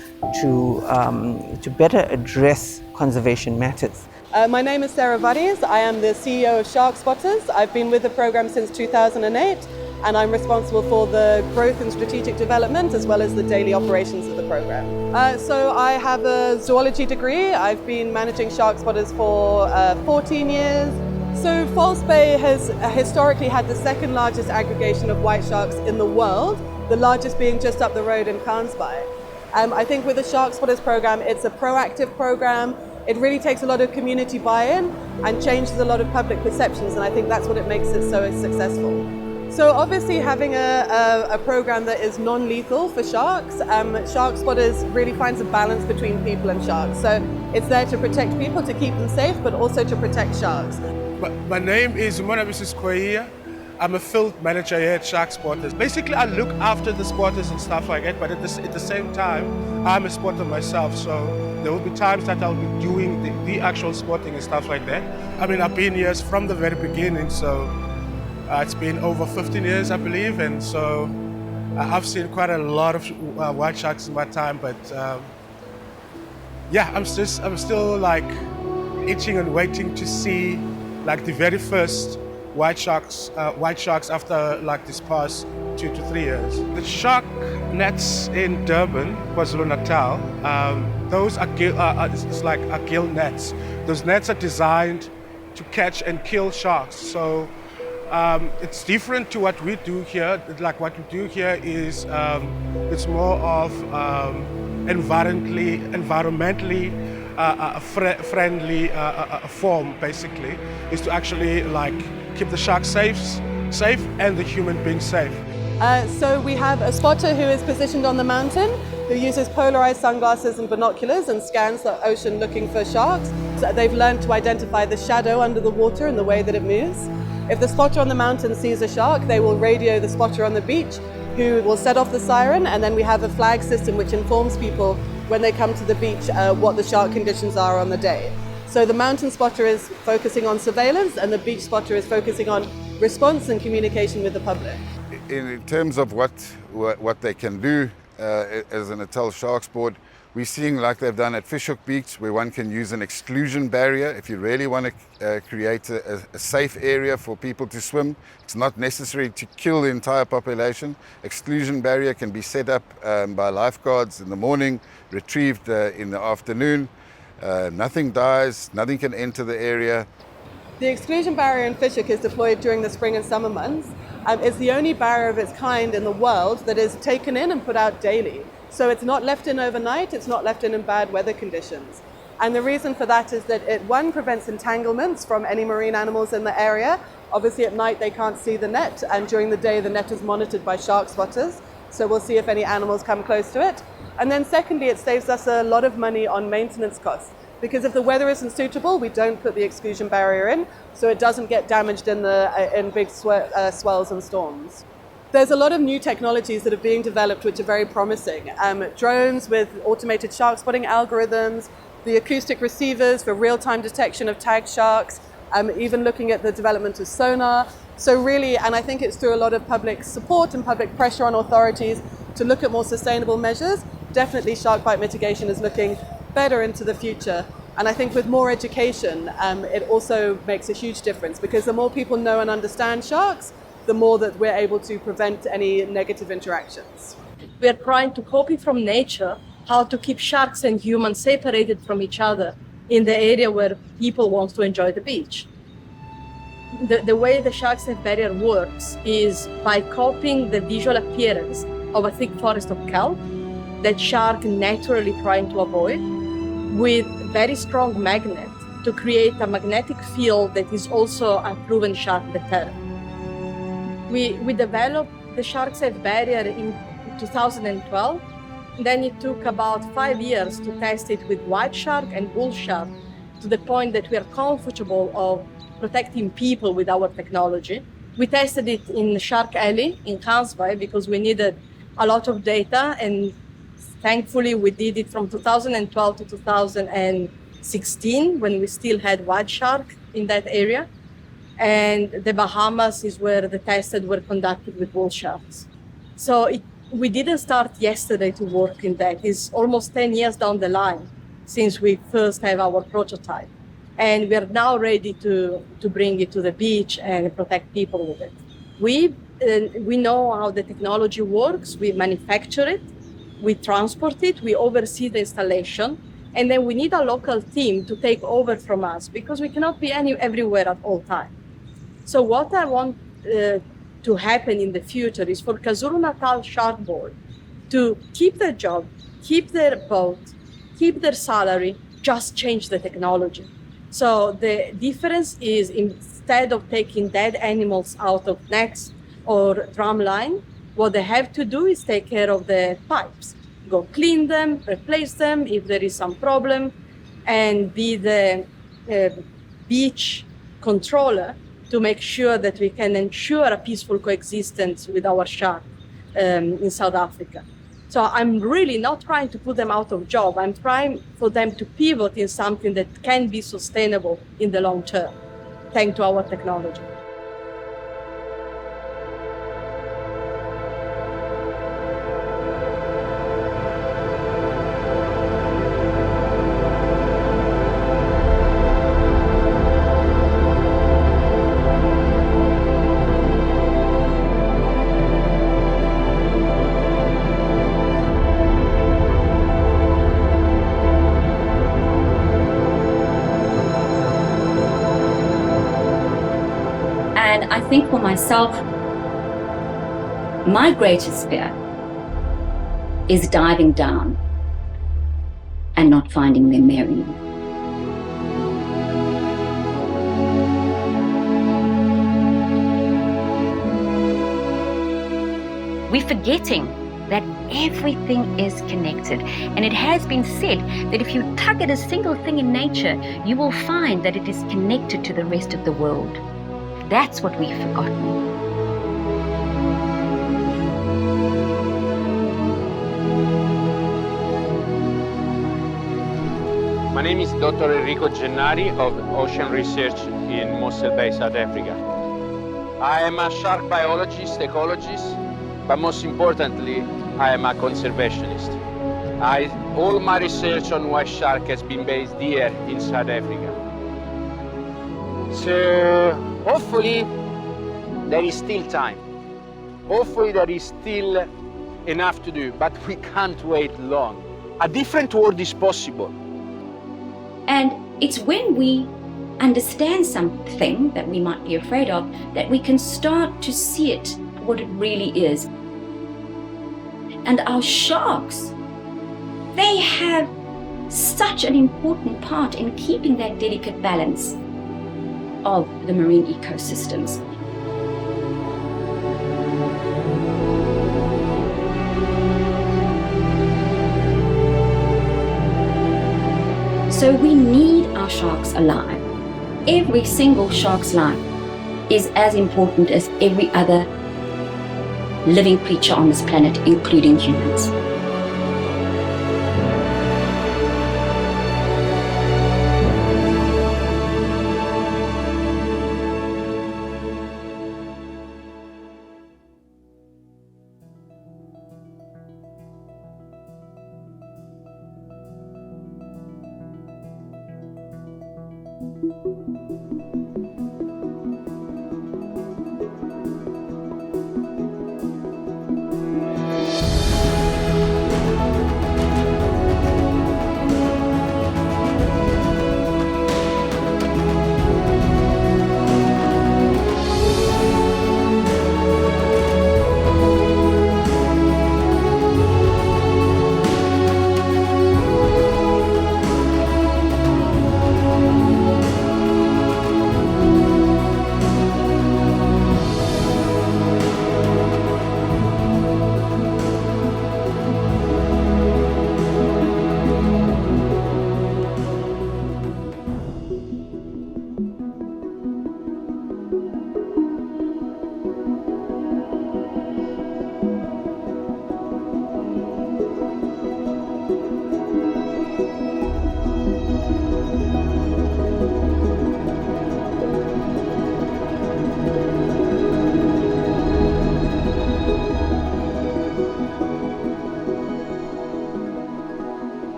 Speaker 7: to better address conservation matters.
Speaker 16: My name is Sarah Vadis. I am the CEO of Shark Spotters. I've been with the program since 2008. and I'm responsible for the growth and strategic development as well as the daily operations of the program. So I have a zoology degree. I've been managing shark spotters for 14 years. So False Bay has historically had the second largest aggregation of white sharks in the world, the largest being just up the road in Khansbai. I think with the Shark Spotters program, it's a proactive program. It really takes a lot of community buy-in and changes a lot of public perceptions, and I think that's what it makes it so successful. So obviously having a program that is non-lethal for sharks, Shark Spotters really finds a balance between people and sharks. So it's there to protect people, to keep them safe, but also to protect sharks.
Speaker 17: My name is Mrs. Koia. I'm a field manager here at Shark Spotters. Basically, I look after the spotters and stuff like that, but at the same time, I'm a spotter myself, so there will be times that I'll be doing the actual spotting and stuff like that. I mean, I've been here from the very beginning, so it's been over 15 years, I believe, and so I've seen quite a lot of white sharks in my time, but yeah, I'm still like itching and waiting to see like the very first white sharks after like this past 2 to 3 years. The shark nets in Durban, KwaZulu-Natal, those are it's like gill nets. Those nets are designed to catch and kill sharks. So it's different to what we do here. Like what we do here is it's more of environmentally friendly form. Basically, is to actually like keep the sharks safe and the human being safe.
Speaker 16: So we have a spotter who is positioned on the mountain, who uses polarized sunglasses and binoculars and scans the ocean looking for sharks. So they've learned to identify the shadow under the water and the way that it moves. If the spotter on the mountain sees a shark, they will radio the spotter on the beach, who will set off the siren, and then we have a flag system which informs people when they come to the beach what the shark conditions are on the day. So the mountain spotter is focusing on surveillance and the beach spotter is focusing on response and communication with the public.
Speaker 11: In terms of what they can do as a Natal Sharks Board, we're seeing like they've done at Fishhook Beach, where one can use an exclusion barrier. If you really want to create a safe area for people to swim, it's not necessary to kill the entire population. Exclusion barrier can be set up by lifeguards in the morning, retrieved in the afternoon. Nothing dies, nothing can enter the area.
Speaker 16: The exclusion barrier in Fishhook is deployed during the spring and summer months. It's the only barrier of its kind in the world that is taken in and put out daily. So it's not left in overnight, it's not left in bad weather conditions. And the reason for that is that it, one, prevents entanglements from any marine animals in the area. Obviously at night they can't see the net, and during the day the net is monitored by shark spotters. So we'll see if any animals come close to it. And then secondly, it saves us a lot of money on maintenance costs, because if the weather isn't suitable, we don't put the exclusion barrier in, so it doesn't get damaged in big swells and storms. There's a lot of new technologies that are being developed which are very promising. Drones with automated shark spotting algorithms, the acoustic receivers for real-time detection of tagged sharks, even looking at the development of sonar. So really, and I think it's through a lot of public support and public pressure on authorities to look at more sustainable measures. Definitely shark bite mitigation is looking better into the future. And I think with more education, it also makes a huge difference, because the more people know and understand sharks, the more that we're able to prevent any negative interactions.
Speaker 10: We are trying to copy from nature how to keep sharks and humans separated from each other in the area where people want to enjoy the beach. The way the Shark Safe Barrier works is by copying the visual appearance of a thick forest of kelp that shark naturally trying to avoid, with very strong magnet to create a magnetic field that is also a proven shark deterrent. We developed the Shark Safe Barrier in 2012. Then it took about 5 years to test it with white shark and bull shark, to the point that we are comfortable of protecting people with our technology. We tested it in Shark Alley in Khansbai because we needed a lot of data, and thankfully we did it from 2012 to 2016 when we still had white shark in that area. And the Bahamas is where the tests were conducted with bull sharks. So we didn't start yesterday to work in that. It's almost 10 years down the line since we first have our prototype. And we are now ready to bring it to the beach and protect people with it. We we know how the technology works. We manufacture it, we transport it, we oversee the installation, and then we need a local team to take over from us because we cannot be everywhere at all times. So what I want to happen in the future is for KwaZulu-Natal Shark Board to keep their job, keep their boat, keep their salary, just change the technology. So the difference is instead of taking dead animals out of nets or drum line, what they have to do is take care of the pipes, go clean them, replace them if there is some problem, and be the beach controller to make sure that we can ensure a peaceful coexistence with our shark in South Africa. So I'm really not trying to put them out of job. I'm trying for them to pivot in something that can be sustainable in the long term, thanks to our technology.
Speaker 4: And I think for myself, my greatest fear is diving down and not finding them there anymore. We're forgetting that everything is connected. And it has been said that if you tug at a single thing in nature, you will find that it is connected to the rest of the world. That's what we've forgotten.
Speaker 15: My name is Dr. Enrico Gennari of Ocean Research in Mossel Bay, South Africa. I am a shark biologist, ecologist, but most importantly, I am a conservationist. All my research on white shark has been based here in South Africa. So hopefully there is still time. Hopefully there is still enough to do, but we can't wait long. A different world is possible.
Speaker 4: And it's when we understand something that we might be afraid of that we can start to see it what it really is. And our sharks, they have such an important part in keeping that delicate balance of the marine ecosystems. So we need our sharks alive. Every single shark's life is as important as every other living creature on this planet, including humans.